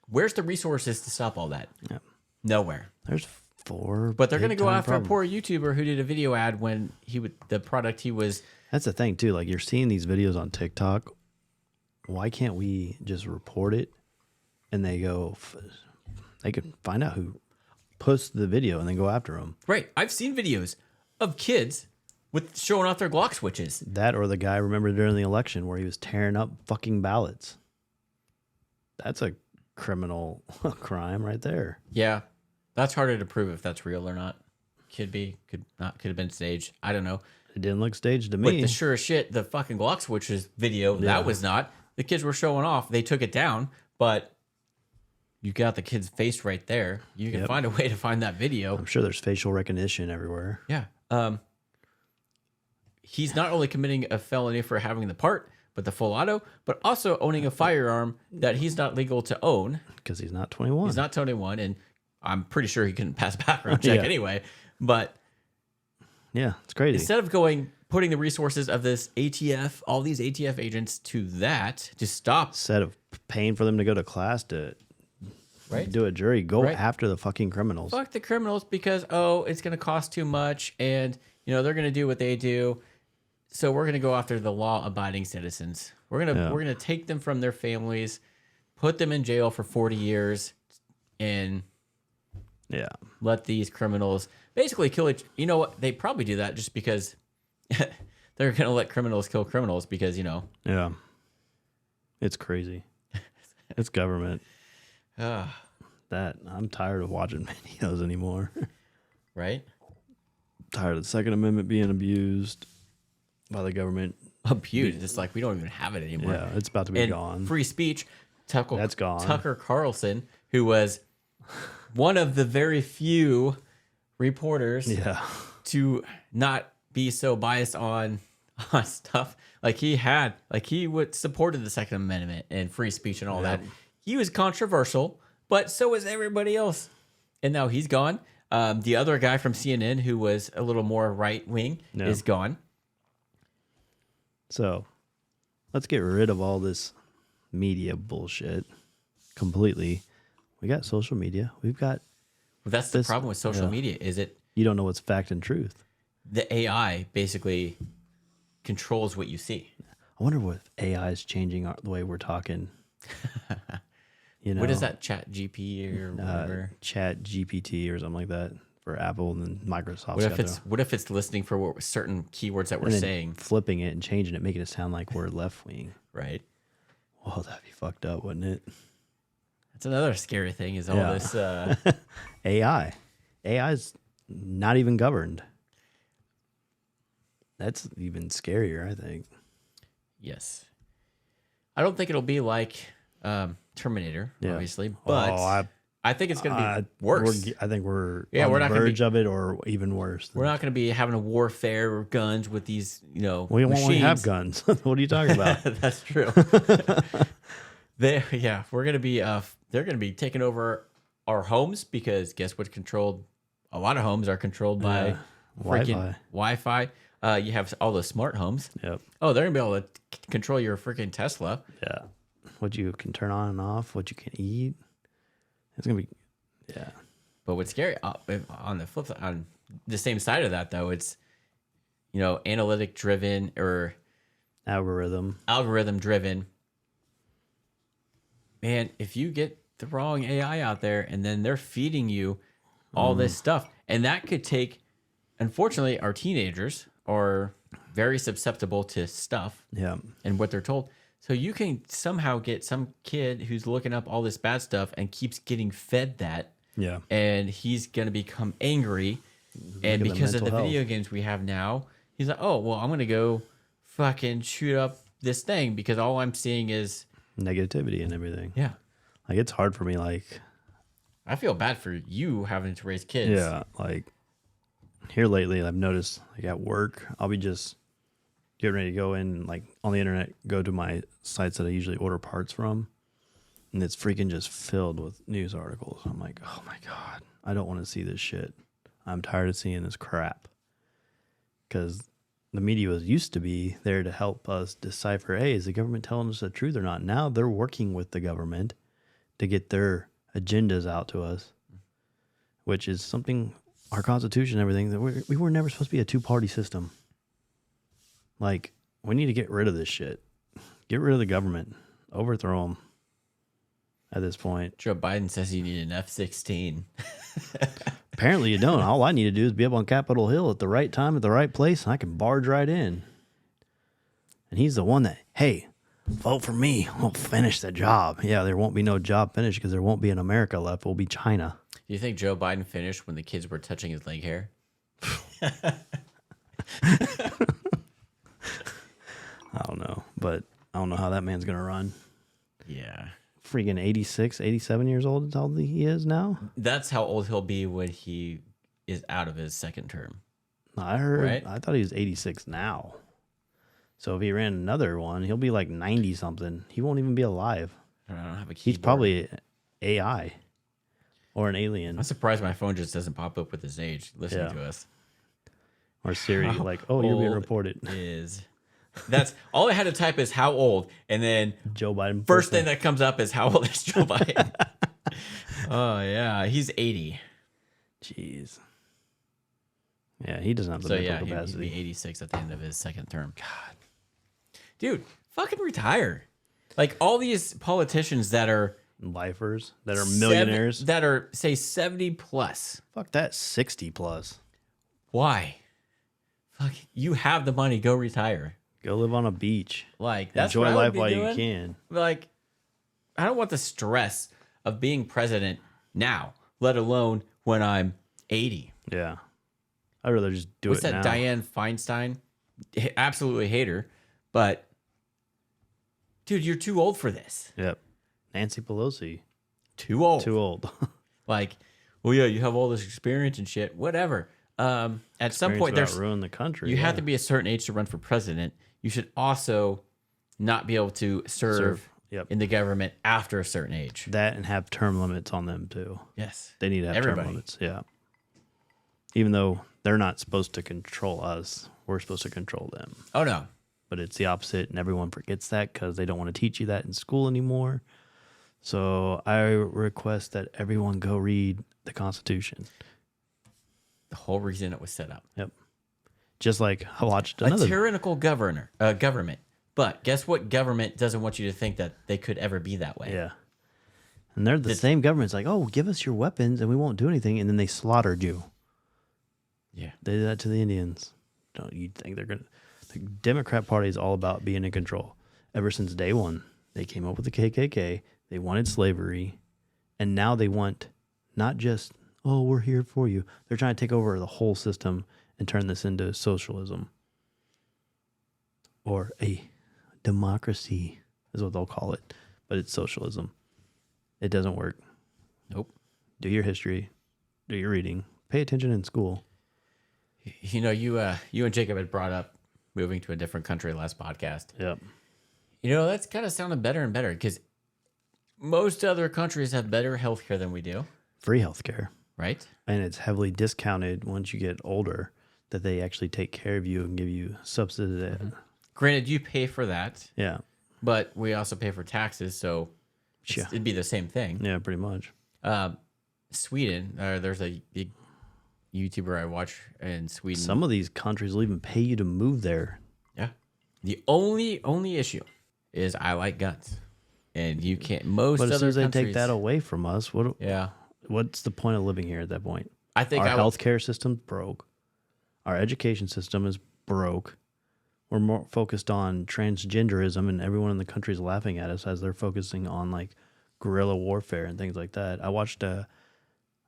Where's the resources to stop all that? Yeah. Nowhere. There's four. But they're going to go big-time after problems. a poor YouTuber who did a video ad when the product he was. That's the thing too. Like you're seeing these videos on TikTok. Why can't we just report it? And they can find out who posted the video and then go after them. Right. I've seen videos of kids with showing off their Glock switches. That or the guy, remember during the election where he was tearing up fucking ballots. That's a criminal crime right there. Yeah. That's harder to prove if that's real or not. Could be, could not, could have been staged. I don't know. It didn't look staged to But me. the sure as shit, the fucking Glock switches video, that was not. The kids were showing off. They took it down, but you got the kid's face right there. You can find a way to find that video. I'm sure there's facial recognition everywhere. Yeah. He's not only committing a felony for having the part, but the full auto, but also owning a firearm that he's not legal to own. Because he's not 21. He's not 21, and I'm pretty sure he couldn't pass a background check Yeah. anyway. But Yeah, it's crazy. instead of putting the resources of this ATF, all these ATF agents to stop, Instead of paying for them to go to class to right? do a jury, go Right. after the fucking criminals. Fuck the criminals because it's going to cost too much, and they're going to do what they do. So we're going to go after the law-abiding citizens. We're gonna take them from their families, put them in jail for 40 years, and Yeah. let these criminals basically kill each. You know what? They probably do that just because they're going to let criminals kill criminals because Yeah. It's crazy. It's government. That I'm tired of watching videos anymore. right? Tired of the Second Amendment being abused by the government. Abused. It's like we don't even have it anymore. Yeah, it's about to be And gone. free speech. That's gone. Tucker Carlson, who was one of the very few reporters Yeah. to not be so biased on stuff. Like he supported the Second Amendment and free speech and all that. He was controversial, but so is everybody else. And now he's gone. The other guy from CNN who was a little more right wing is gone. So let's get rid of all this media bullshit completely. We got social media. We've got. Well, that's the problem with social media. Is it you don't know what's fact and truth. The AI basically controls what you see. I wonder what AI is changing the way we're talking. You know, what is that? Chat GP or whatever? Chat GPT or something like that for Apple and then Microsoft. What if it's listening for certain keywords that we're saying, flipping it and changing it, making it sound like we're left wing? Right. Well, that'd be fucked up, wouldn't it? That's another scary thing. Is all this AI? AI is not even governed. That's even scarier, I think. Yes. I don't think it'll be like Terminator, obviously, but I think it's going to be worse. I think we're on the verge of it, or even worse. We're not going to be having a warfare or guns with these, we won't have guns. What are you talking about? That's true. We're going to be. They're going to be taking over our homes because guess what? A lot of homes are controlled by freaking Wi-Fi. You have all the smart homes. Yep. Oh, they're going to be able to control your freaking Tesla. Yeah. What you can turn on and off, what you can eat. It's going to be, yeah. But what's scary, on the flip side, on the same side of that, though, it's, analytic driven or algorithm driven. Man, if you get the wrong AI out there and then they're feeding you all this stuff, and that could take, unfortunately, our teenagers are very susceptible to stuff and what they're told. So you can somehow get some kid who's looking up all this bad stuff and keeps getting fed that. Yeah. And he's going to become angry. And because of the video games we have now, he's like, oh, well, I'm going to go fucking shoot up this thing because all I'm seeing is negativity and everything. Yeah. Like, it's hard for me. Like, I feel bad for you having to raise kids. Yeah. Like, here lately, I've noticed, like, at work, I'll be just getting ready to go in, like, on the internet, go to my sites that I usually order parts from, and it's freaking just filled with news articles. I'm like, oh my God, I don't want to see this shit. I'm tired of seeing this crap. Because the media was used to be there to help us decipher, hey, is the government telling us the truth or not? Now they're working with the government to get their agendas out to us, which is something, our Constitution and everything, that we were never supposed to be a two-party system. Like, we need to get rid of this shit. Get rid of the government. Overthrow them at this point. Joe Biden says you need an F-16. Apparently you don't. All I need to do is be up on Capitol Hill at the right time, at the right place, and I can barge right in. And he's the one that, hey, vote for me. We'll finish the job. Yeah, there won't be no job finished because there won't be an America left. It will be China. Do you think Joe Biden finished when the kids were touching his leg hair? I don't know, but I don't know how that man's going to run. Yeah. Freaking 86, 87 years old is how old he is now? That's how old he'll be when he is out of his second term. I heard, right? I thought he was 86 now. So if he ran another one, he'll be like 90 something. He won't even be alive. I don't have a keyboard. He's probably AI or an alien. I'm surprised my phone just doesn't pop up with his age listening to us. Or Siri, like, oh, you're being reported. That's all I had to type is how old, and then Joe Biden. First thing that comes up is how old is Joe Biden. Oh yeah, he's 80. Jeez. Yeah, he doesn't have the mental capacity. He'd be 86 at the end of his second term. God, dude, fucking retire. Like all these politicians that are lifers, that are millionaires, that are say 70 plus. Fuck that, 60 plus. Why? Fuck, you have the money. Go retire. Go live on a beach. Like that's enjoy what life while you can. Like, I don't want the stress of being president now, let alone when I'm 80. Yeah, I'd rather just do What's it that now. Dianne Feinstein? Absolutely hate her, but dude, you're too old for this. Yep. Nancy Pelosi. Too old. Too old. Like, well, yeah, you have all this experience and shit. Whatever. At some point, ruin the country. You have to be a certain age to run for president. You should also not be able to serve Yep. in the government after a certain age. That and have term limits on them too. Yes. They need to have Everybody. term limits. Yeah. Even though they're not supposed to control us, we're supposed to control them. Oh, no. But it's the opposite, and everyone forgets that because they don't want to teach you that in school anymore. So I request that everyone go read the Constitution. The whole reason it was set up. Yep. Just like I watched A another. tyrannical government. But guess what government doesn't want you to think that they could ever be that way? Yeah. And they're the same government. It's like, oh, give us your weapons and we won't do anything. And then they slaughtered you. Yeah. They did that to the Indians. Don't you think they're going to? The Democrat Party is all about being in control. Ever since day one, they came up with the KKK. They wanted slavery. And now they want not just, oh, we're here for you. They're trying to take over the whole system and turn this into socialism. Or a democracy is what they'll call it. But it's socialism. It doesn't work. Nope. Do your history. Do your reading. Pay attention in school. You know, you and Jacob had brought up moving to a different country last podcast. Yep. You know, that's kind of sounding better and better because most other countries have better healthcare than we do. Free healthcare. Right? And it's heavily discounted once you get older that they actually take care of you and give you subsidies. Mm-hmm. Granted, you pay for that. Yeah. But we also pay for taxes, so Yeah. it'd be the same thing. Yeah, pretty much. Sweden, there's a big YouTuber I watch in Sweden. Some of these countries will even pay you to move there. Yeah. The only issue is I like guns. And you can't, most But as soon other as they countries. take that away from us, Yeah. what's the point of living here at that point? I think Our I would, healthcare system's broke. Our education system is broke. We're more focused on transgenderism, and everyone in the country is laughing at us as they're focusing on like guerrilla warfare and things like that. I watched I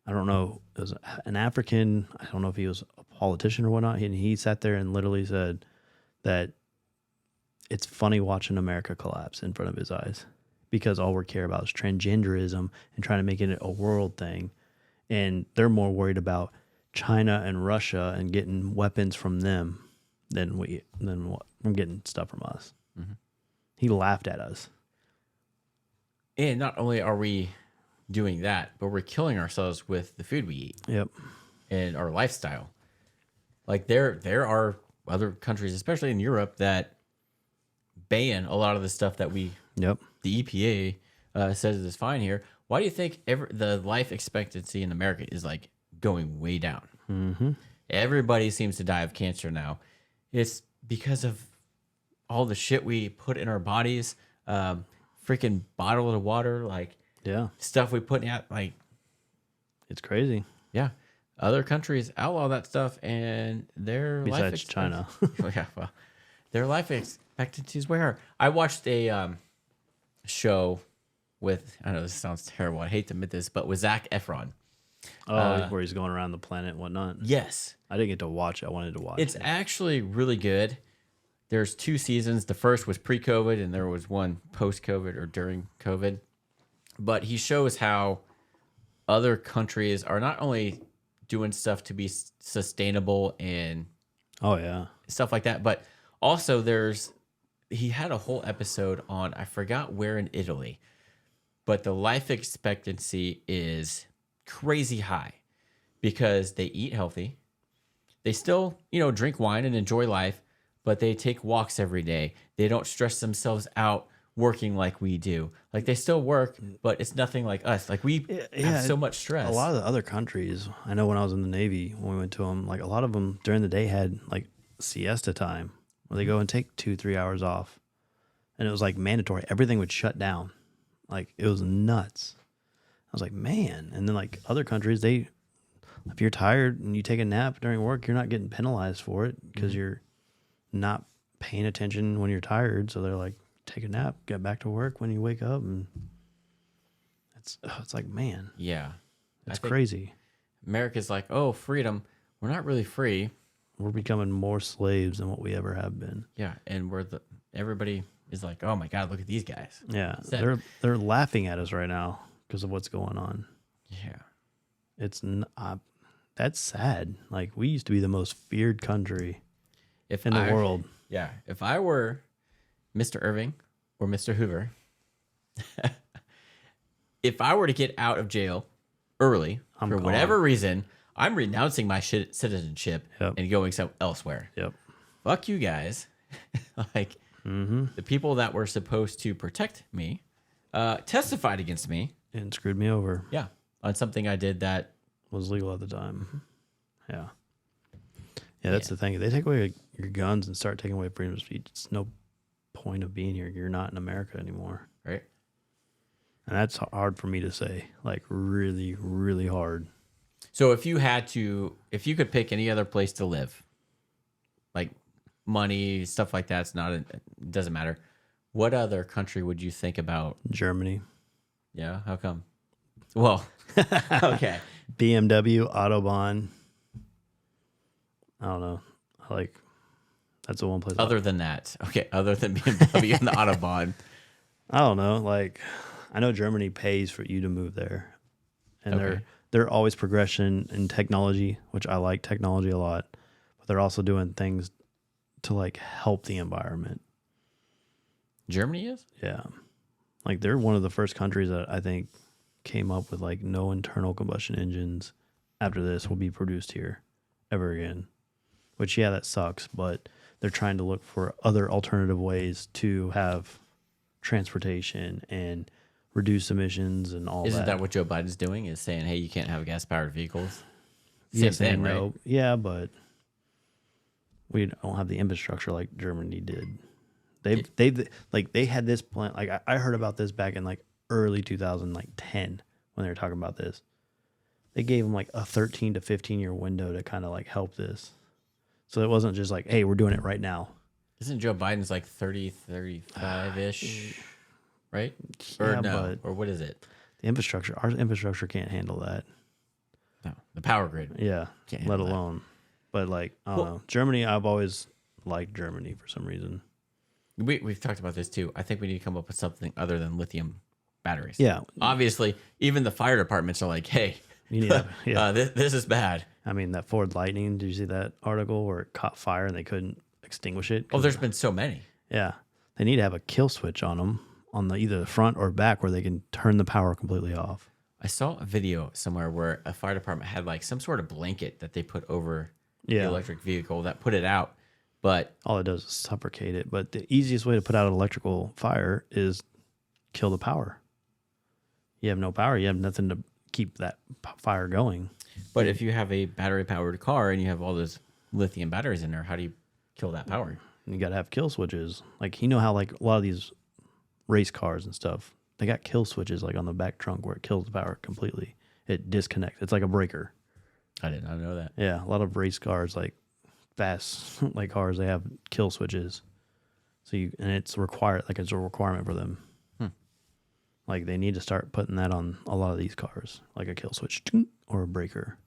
don't know, it was an African, I don't know if he was a politician or whatnot, and he sat there and literally said that it's funny watching America collapse in front of his eyes because all we care about is transgenderism and trying to make it a world thing. And they're more worried about China and Russia and getting weapons from them than from getting stuff from us. Mm-hmm. He laughed at us. and not only are we doing that, but we're killing ourselves with the food we eat. Yep. And our lifestyle. Like there are other countries, especially in Europe, that ban a lot of the stuff that the EPA says is fine here. Why do you think the life expectancy in America is like going way down? Mm-hmm. Everybody seems to die of cancer now. It's because of all the shit we put in our bodies, freaking bottled water, like stuff we put out, like it's crazy. Yeah. Other countries outlaw that stuff, and their besides China. well, their life expectancy is way higher. I watched a show with, I know this sounds terrible, I hate to admit this, but with Zac Efron. Where he's going around the planet and whatnot. Yes. I didn't get to watch it. I wanted to watch It's it. actually really good. There's 2 seasons. The first was pre-COVID, and there was one post-COVID or during COVID. But he shows how other countries are not only doing stuff to be sustainable and stuff like that, but also he had a whole episode on, I forgot where in Italy, but the life expectancy is crazy high because they eat healthy. They still, drink wine and enjoy life, but they take walks every day. They don't stress themselves out working like we do. Like they still work, but it's nothing like us. Like we have so much stress. A lot of the other countries, I know when I was in the Navy, when we went to them, like a lot of them during the day had like siesta time where they go and take 2-3 hours off. And it was like mandatory. Everything would shut down. Like it was nuts. I was like, man. And then like other countries, if you're tired and you take a nap during work, you're not getting penalized for it because you're not paying attention when you're tired. So they're like, take a nap, get back to work when you wake up. And it's like, man. Yeah. It's crazy. America's like, oh, freedom. We're not really free. We're becoming more slaves than what we ever have been. Yeah. And everybody is like, oh my God, look at these guys. Yeah. They're laughing at us right now because of what's going on. Yeah. That's sad. Like we used to be the most feared country in the world. Yeah. If I were Mr. Ervin or Mr. Hoover, If I were to get out of jail early for whatever reason, I'm renouncing my citizenship and going elsewhere. Yep. Fuck you guys. Like, the people that were supposed to protect me testified against me. And screwed me over. Yeah. On something I did that was legal at the time. Yeah. Yeah, that's the thing. If they take away your guns and start taking away freedom of speech, it's no point of being here. You're not in America anymore. Right. And that's hard for me to say. Like, really, really hard. So if you could pick any other place to live, like money, stuff like that, it doesn't matter. What other country would you think about? Germany. Yeah, how come? Well, okay. BMW, Autobahn. I don't know. That's the one place. Other than that. Okay, other than BMW and the Autobahn. I don't know. Like, I know Germany pays for you to move there. And they're always progression in technology, which I like technology a lot. But they're also doing things to, like, help the environment. Germany is? Yeah. Like, they're one of the first countries that I think came up with, like, no internal combustion engines after this will be produced here ever again. Which, yeah, that sucks, but they're trying to look for other alternative ways to have transportation and reduce emissions and all that. Isn't that what Joe Biden's doing? Is saying, hey, you can't have gas-powered vehicles? Yes Same and thing, no. right? Yeah, but we don't have the infrastructure like Germany did. They had this plan. Like, I heard about this back in, like, early 2010 when they were talking about this. They gave them, like, a 13 to 15 year window to kind of, like, help this. So it wasn't just like, hey, we're doing it right now. Isn't Joe Biden's like 30, 35-ish, right? Or Yeah, no? Or what is it? The infrastructure, our infrastructure can't handle that. No, the power grid. Yeah, Can't let handle that. alone. But, like, I don't know. Germany, I've always liked Germany for some reason. We've talked about this too. I think we need to come up with something other than lithium batteries. Yeah. Obviously, even the fire departments are like, hey, You need to, yeah. this is bad. I mean, that Ford Lightning, did you see that article where it caught fire and they couldn't extinguish it? Oh, there's been so many. Yeah. They need to have a kill switch on them on either the front or back where they can turn the power completely off. I saw a video somewhere where a fire department had like some sort of blanket that they put over the electric vehicle that put it out. But all it does is suffocate it. But the easiest way to put out an electrical fire is kill the power. You have no power. You have nothing to keep that fire going. But if you have a battery-powered car and you have all those lithium batteries in there, how do you kill that power? You got to have kill switches. Like, you know how, like, a lot of these race cars and stuff, they got kill switches, like, on the back trunk where it kills the power completely. It disconnects. It's like a breaker. I did not know that. Yeah, a lot of race cars, like fast like cars, they have kill switches. So it's required, like, it's a requirement for them. Like, they need to start putting that on a lot of these cars, like a kill switch or a breaker.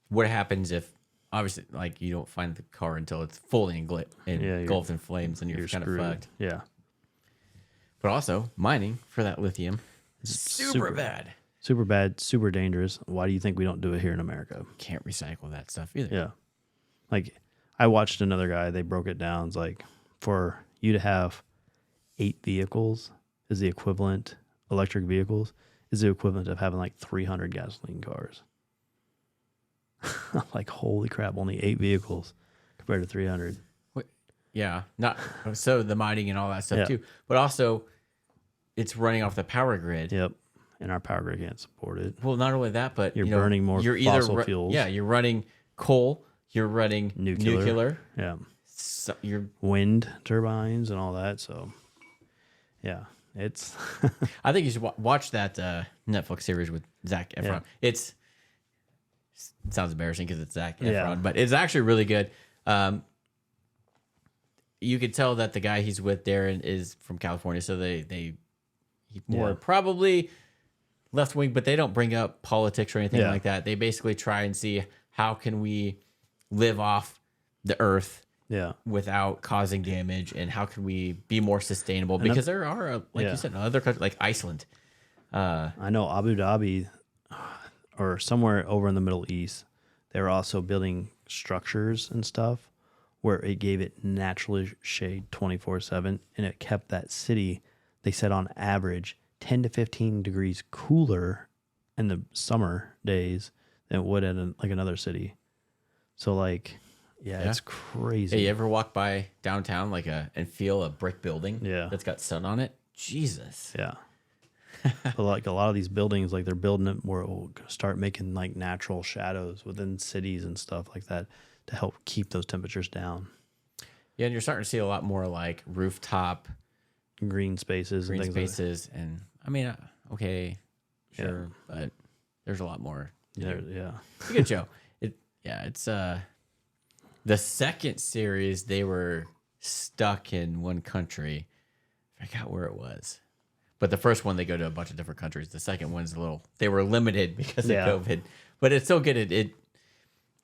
What happens if, obviously, like, you don't find the car until it's fully engulfed in flames and you're kind screwed. of fucked? Yeah. But also, mining for that lithium is super bad. Super bad, super dangerous. Why do you think we don't do it here in America? Can't recycle that stuff either. Yeah. Like, I watched another guy, they broke it down. It's like, for you to have 8 vehicles is the equivalent, electric vehicles, is the equivalent of having like 300 gasoline cars. Like, holy crap, only 8 vehicles compared to 300. Yeah. So the mining and all that stuff too. But also, it's running off the power grid. Yep. And our power grid can't support it. Well, not only that, but you're burning more fossil fuels. Yeah, you're running coal, you're running nuclear. Yeah. So you're wind turbines and all that. So, yeah, it's. I think you should watch that Netflix series with Zac Efron. Yeah. It sounds embarrassing because it's Zac Efron, but it's actually really good. You could tell that the guy he's with, Darren, is from California, so he's more probably left wing, but they don't bring up politics or anything like that. They basically try and see how can we live off the earth without causing damage, and how can we be more sustainable, because there are, like you said, other countries like Iceland. I know Abu Dhabi or somewhere over in the Middle East, they were also building structures and stuff where it gave it naturally shade 24/7, and it kept that city they said on average 10 to 15 degrees cooler in the summer days than it would in like another city. So like, yeah, it's crazy. Hey, you ever walk by downtown and feel a brick building that's got sun on it? Jesus. Yeah. But like a lot of these buildings, like they're building it where it will start making like natural shadows within cities and stuff like that to help keep those temperatures down. Yeah, and you're starting to see a lot more like rooftop green spaces and things spaces. Like that. And I mean, okay, sure, but there's a lot more. Yeah. It's a good show. It's the second series, they were stuck in one country. I forgot where it was. But the first one, they go to a bunch of different countries. The second one's they were limited because of COVID. But it's so good. It's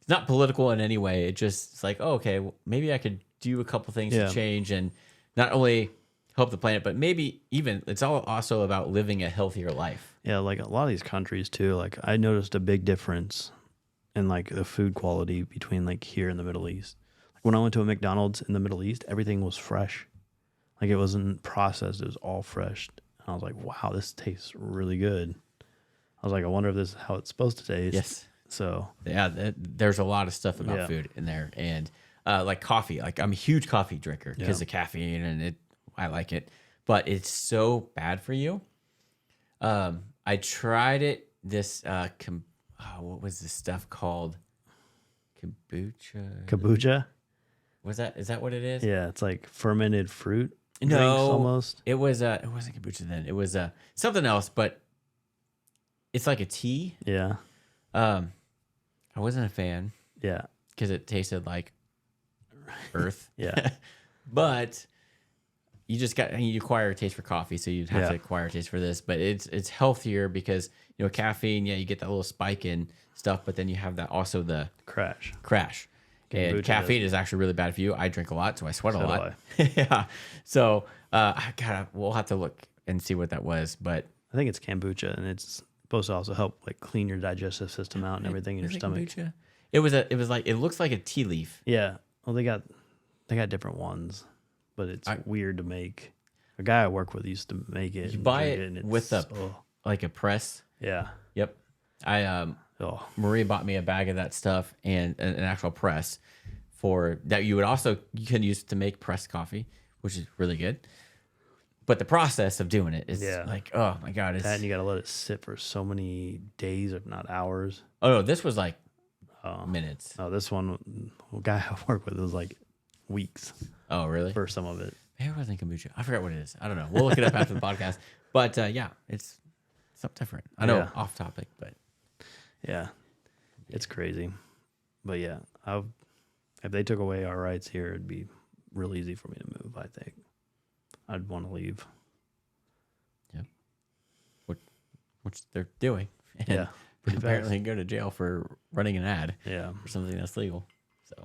not political in any way. It's like, oh, okay, well, maybe I could do a couple things to change and not only help the planet, but maybe even it's all also about living a healthier life. Yeah, like a lot of these countries too. Like I noticed a big difference in like the food quality between like here and the Middle East. Like when I went to a McDonald's in the Middle East, everything was fresh. Like it wasn't processed; it was all fresh. I was like, wow, this tastes really good. I was like, I wonder if this is how it's supposed to taste. Yes. So yeah, there's a lot of stuff about food in there, and like coffee. Like I'm a huge coffee drinker because of caffeine, and I like it, but it's so bad for you. I tried it. What was this stuff called? Kombucha. Is that what it is? Yeah, it's like fermented fruit. No, drinks almost. It wasn't kombucha then. It was something else, but it's like a tea. Yeah. I wasn't a fan. Yeah. Because it tasted like earth. Yeah. But you acquire a taste for coffee, so you'd have to acquire a taste for this. But it's healthier because caffeine. Yeah, you get that little spike in stuff, but then you have that also the crash. And caffeine is actually really bad for you. I drink a lot, so I sweat a lot. Yeah. So we'll have to look and see what that was. But I think it's kombucha, and it's supposed to also help like clean your digestive system out and everything in your stomach. Kombucha? It looks like a tea leaf. Yeah. Well, they got different ones, but it's weird to make. A guy I work with used to make it. You buy it with like a press. Yeah. Yep. Maria bought me a bag of that stuff and an actual press for that. You can use to make pressed coffee, which is really good. But the process of doing it is like, oh my God. And you got to let it sit for so many days, if not hours. Oh no, this was like minutes. Oh, this one, the guy I work with, was like weeks. Oh, really? For some of it. Maybe it wasn't kombucha. I forgot what it is. I don't know. We'll look it up after the podcast. But it's something different. I know, off topic, but. Yeah, it's crazy. But yeah, if they took away our rights here, it'd be real easy for me to move, I think. I'd want to leave. Yep. Which they're doing. And apparently go to jail for running an ad. Yeah. For something that's legal. So.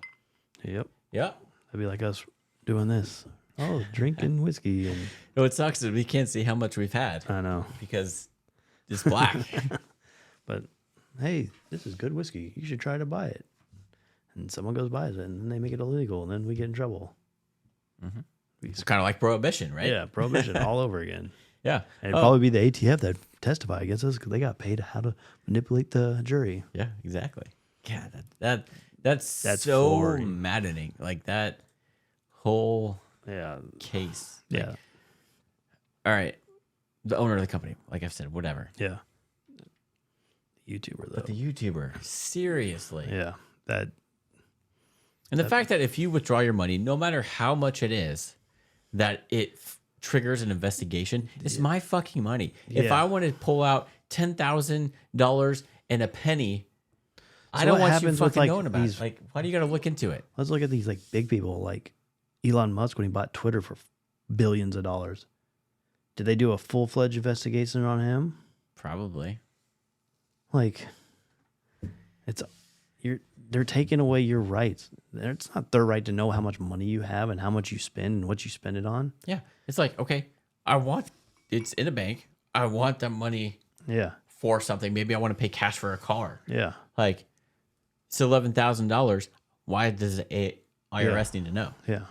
Yep. Yep. That'd be like us doing this. Oh, drinking whiskey. And what sucks is we can't see how much we've had. I know. Because it's black. But hey, this is good whiskey. You should try to buy it. And someone goes buys it, and then they make it illegal, and then we get in trouble. Mm-hmm. It's kind of like prohibition, right? Yeah, prohibition all over again. Yeah. And it'd probably be the ATF that testify against us because they got paid how to manipulate the jury. Yeah, exactly. Yeah, that's so maddening. Like that whole case. Like, all right. The owner of the company, like I've said, whatever. Yeah. YouTuber though. But the YouTuber, seriously. Yeah. And the fact that if you withdraw your money, no matter how much it is, that it triggers an investigation, it's my fucking money. If I want to pull out $10,000 and a penny, I don't want you fucking knowing about it. Like, why do you got to look into it? Let's look at these like big people like Elon Musk when he bought Twitter for billions of dollars. Did they do a full-fledged investigation on him? Probably. Like, they're taking away your rights. It's not their right to know how much money you have and how much you spend and what you spend it on. Yeah. It's like, okay, it's in a bank. I want that money for something. Maybe I want to pay cash for a car. Yeah. Like, it's $11,000. Why does the IRS need to know? Yeah.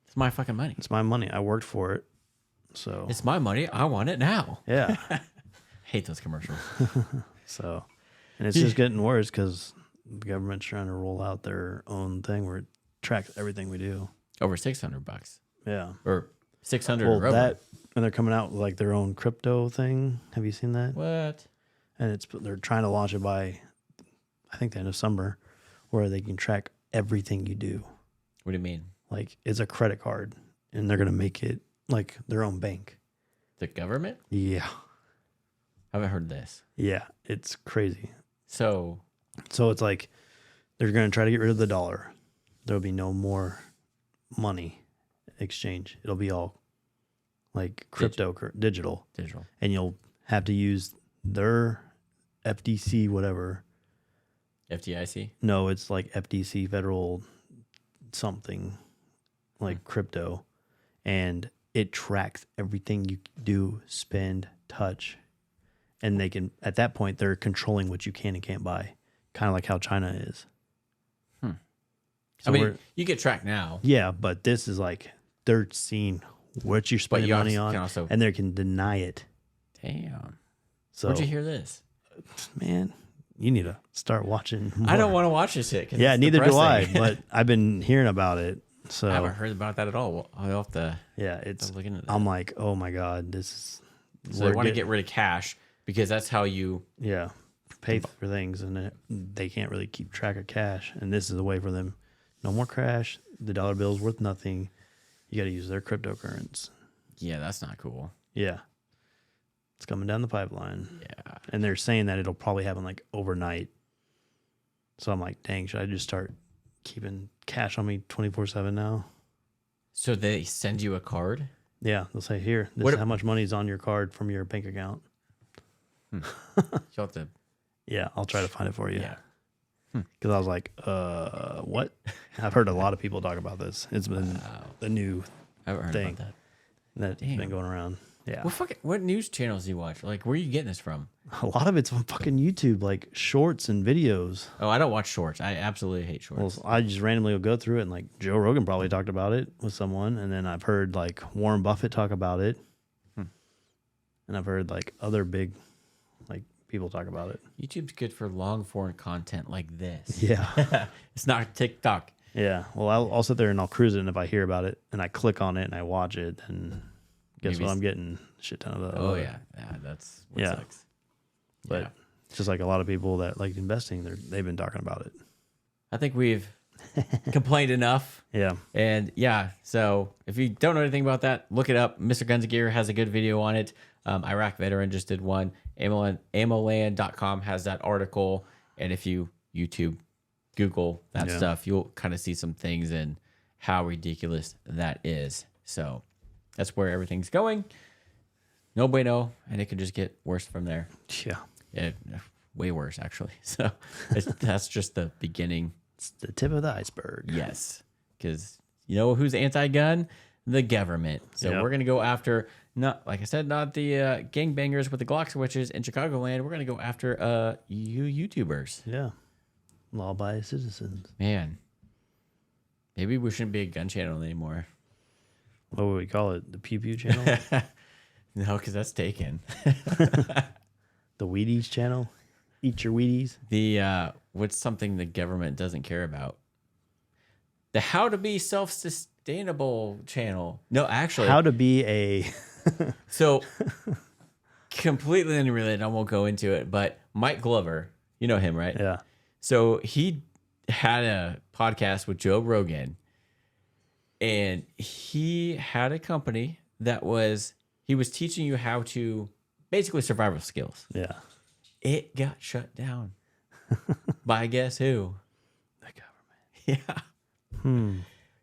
It's my fucking money. It's my money. I worked for it. So It's my money. I want it now. yeah. Hate those commercials. So, and it's just getting worse because the government's trying to roll out their own thing where it tracks everything we do. Over $600 Yeah. or 600 Well, or over. that, and they're coming out with like their own crypto thing. Have you seen that? What? And they're trying to launch it by, I think, the end of summer, where they can track everything you do. What do you mean? Like it's a credit card, and they're gonna make it like their own bank. The government? Yeah, I haven't heard this. yeah, it's crazy. So it's like they're gonna try to get rid of the dollar. There'll be no more money exchange. It'll be all like digital, and you'll have to use their FDC whatever. FDIC? No, it's like FDC federal something like crypto, and it tracks everything you do, spend, touch, and they can, at that point, they're controlling what you can and can't buy, kind of like how China is. So I mean, you get tracked now. yeah, but this is like they're seeing what you're spending money on, also, and they can deny it. damn. So, Where'd you hear this? man, you need to start watching more. I don't want to watch this shit. Yeah, neither do I, but I've been hearing about it. So I haven't heard about that at all. Well, I'll have to yeah, it's. look into that. I'm like, oh my god, this is. So they want to get rid of cash because that's how you. Yeah, pay for things, and they can't really keep track of cash. And this is a way for them. No more cash. The dollar bill's worth nothing. You got to use their cryptocurrency. Yeah, that's not cool. Yeah, it's coming down the pipeline. Yeah. And they're saying that it'll probably happen like overnight. So I'm like, dang, should I just start keeping cash on me 24/7 now? So they send you a card? Yeah, they'll say, here, this is how much money is on your card from your bank account. You'll have to. Yeah, I'll try to find it for you. Yeah. Because I was like, what? I've heard a lot of people talk about this. It's been the new I haven't heard thing about that. that's been going around. Yeah. What news channels do you watch? Like, where are you getting this from? A lot of it's on fucking YouTube, like shorts and videos. Oh, I don't watch shorts. I absolutely hate shorts. Well, I just randomly will go through it, and like Joe Rogan probably talked about it with someone, and then I've heard like Warren Buffett talk about it, and I've heard like other big like people talk about it. YouTube's good for long form content like this. Yeah. It's not TikTok. Yeah. Well, I'll sit there and I'll cruise it, and if I hear about it and I click on it and I watch it, then guess Maybe what? I'm getting a shit ton of that. Oh yeah, that's what Yeah. sucks. But Yeah. it's just like a lot of people that like investing, they've been talking about it. I think we've complained enough. Yeah. And yeah, so if you don't know anything about that, look it up. Mr. Guns and Gear has a good video on it. Iraq Veteran just did one. Ammoland.com has that article. And if you YouTube, Google that stuff, you'll kind of see some things and how ridiculous that is. So that's where everything's going. No bueno, and it can just get worse from there. Yeah. Yeah, way worse, actually. So that's just the beginning. It's the tip of the iceberg. Yes, because you know who's anti-gun? The government. So we're going to go after, not like I said, not the gangbangers with the Glock switches in Chicagoland. We're going to go after you YouTubers. Yeah. Law-abiding citizens. Man, maybe we shouldn't be a gun channel anymore. What would we call it? The Pew Pew channel? No, because that's taken. The Wheaties channel? Eat your Wheaties? The what's something the government doesn't care about? The How to Be Self-Sustainable channel. No, actually. How to be a... So, completely unrelated. I won't go into it, but Mike Glover, you know him, right? Yeah. So, he had a podcast with Joe Rogan, and he had a company that he was teaching you how to basically survival skills. Yeah. It got shut down by guess who? The government. Yeah.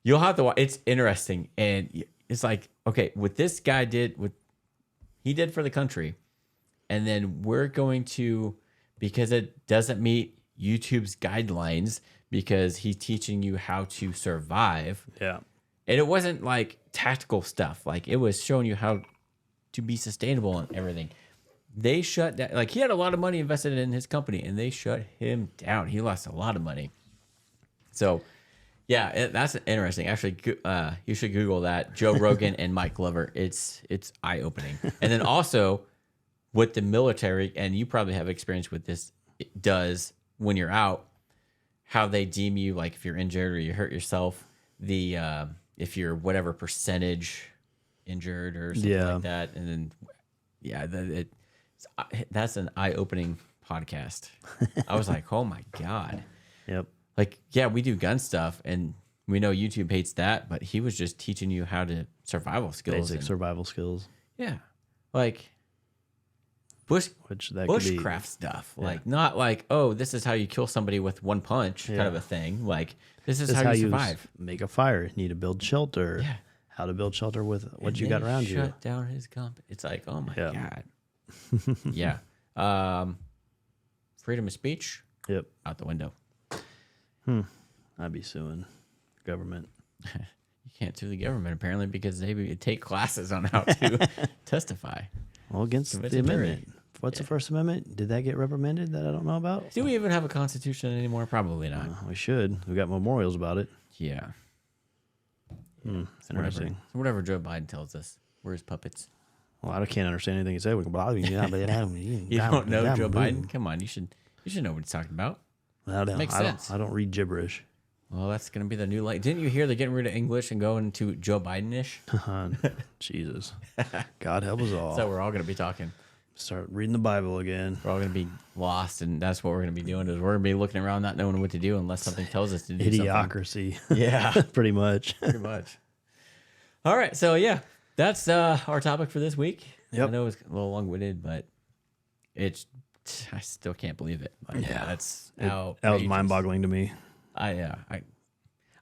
You'll have to watch. It's interesting. And it's like, okay, what this guy did, what he did for the country, and then we're going to, because it doesn't meet YouTube's guidelines, because he's teaching you how to survive. Yeah. And it wasn't like tactical stuff. Like, it was showing you how to be sustainable and everything. They shut down. Like, he had a lot of money invested in his company, and they shut him down. He lost a lot of money. So, Yeah, that's interesting. Actually, you should Google that. Joe Rogan and Mike Glover. It's eye-opening. And then also what the military, and you probably have experience with this, it does when you're out, how they deem you, like if you're injured or you hurt yourself, if you're whatever percentage injured or something like that. And then, that's an eye-opening podcast. I was like, oh my God. Yep. Like, yeah, we do gun stuff, and we know YouTube hates that, but he was just teaching you how to survival skills. Basic survival skills. Yeah. Like bushcraft stuff. Yeah. Like, not like, oh, this is how you kill somebody with one punch kind of a thing. Like, this is how you survive. Make a fire. You need to build shelter. Yeah. How to build shelter with what you got around you. Shut down his company. It's like, oh my God. Yeah. Freedom of speech. Yep. Out the window. I'd be suing government. You can't sue the government apparently because they take classes on how to testify. Well, against the amendment. What's the First Amendment? Did that get reprimanded that I don't know about? Do we even have a constitution anymore? Probably not. We should. We got memorials about it. Yeah. It's interesting. Whatever Joe Biden tells us, we're his puppets. Well, I can't understand anything he said. We can blah, you don't know Joe Biden? Come on, you should know what he's talking about. Makes sense. I don't read gibberish. Well, that's going to be the new light. Didn't you hear they're getting rid of English and going to Joe Biden-ish? Jesus. God help us all. So we're all going to be talking. Start reading the Bible again. We're all going to be lost, and that's what we're going to be doing is we're going to be looking around not knowing what to do unless something tells us to do Idiocracy. Something. Yeah. Pretty much. Pretty much. All right. So, yeah, that's our topic for this week. Yep. I know it's a little long-winded, but I still can't believe it. Like, that was mind-boggling to me. I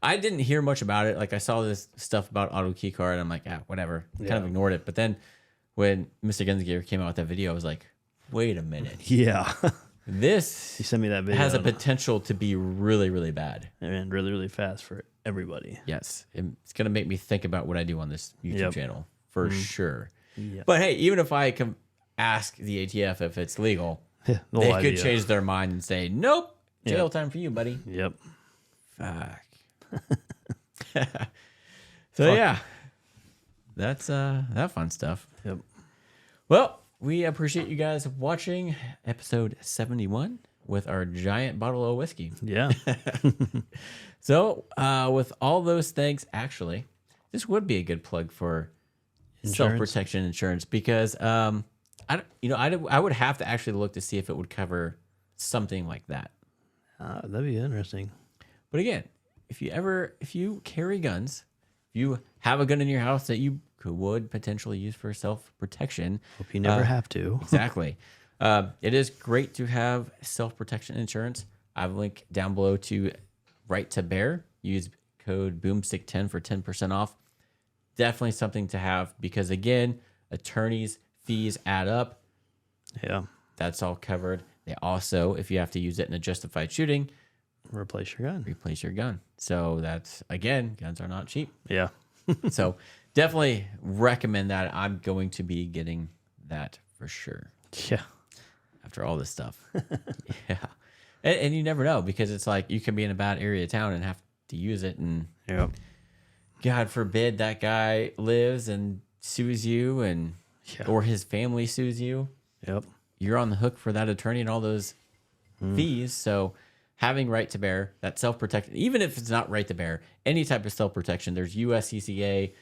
didn't hear much about it. Like I saw this stuff about AutoKey Card. I'm like, whatever. Kind of ignored it. But then when Mr. Gunsgear came out with that video, I was like, wait a minute. Yeah. This he sent me that video. Has a potential to be really, really bad. And really, really fast for everybody. Yes. It's going to make me think about what I do on this YouTube channel for sure. Yep. But hey, even if I can ask the ATF if it's legal, they could change their mind and say, nope, jail time for you, buddy. Yep. Fuck. So that's that fun stuff. Yep. Well, we appreciate you guys watching episode 71 with our giant bottle of whiskey. Yeah. So with all those things, actually, this would be a good plug for self-protection insurance because I would have to actually look to see if it would cover something like that. That'd be interesting. But again, if you carry guns, if you have a gun in your house that you would potentially use for self-protection. Hope you never have to. Exactly. It is great to have self-protection insurance. I have a link down below to Right to Bear. Use code Boomstick10 for 10% off. Definitely something to have because, again, attorneys' fees add up. Yeah. That's all covered. They also, if you have to use it in a justified shooting, replace your gun. So that's, again, guns are not cheap. Yeah. So definitely recommend that. I'm going to be getting that for sure. Yeah. After all this stuff. Yeah. And you never know because it's like you can be in a bad area of town and have to use it. And God forbid that guy lives and sues you or his family sues you. Yep. You're on the hook for that attorney and all those fees. So having Right to Bear, that self-protection, even if it's not Right to Bear, any type of self-protection, there's USCCA.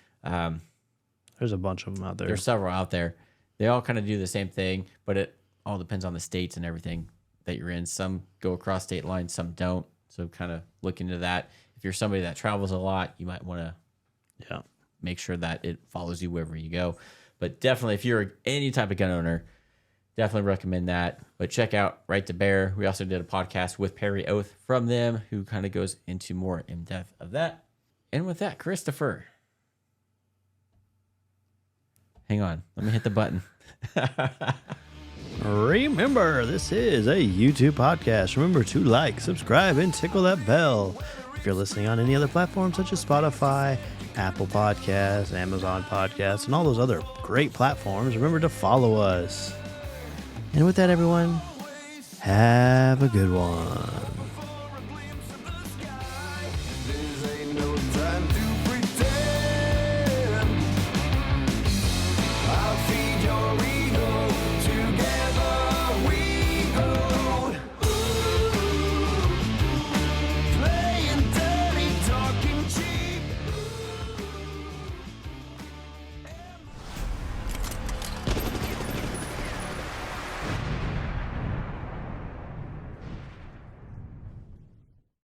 There's a bunch of them out there. There's several out there. They all kind of do the same thing, but it all depends on the states and everything that you're in. Some go across state lines, some don't. So kind of look into that. If you're somebody that travels a lot, you might want to make sure that it follows you wherever you go. But definitely, if you're any type of gun owner, definitely recommend that. But check out Right to Bear. We also did a podcast with Perry Oath from them, who kind of goes into more in depth of that. And with that, Kristopher. Hang on. Let me hit the button. Remember, this is a YouTube podcast. Remember to like, subscribe, and tickle that bell. If you're listening on any other platform such as Spotify, Apple Podcasts, Amazon Podcasts, and all those other great platforms, remember to follow us. And with that, everyone, have a good one.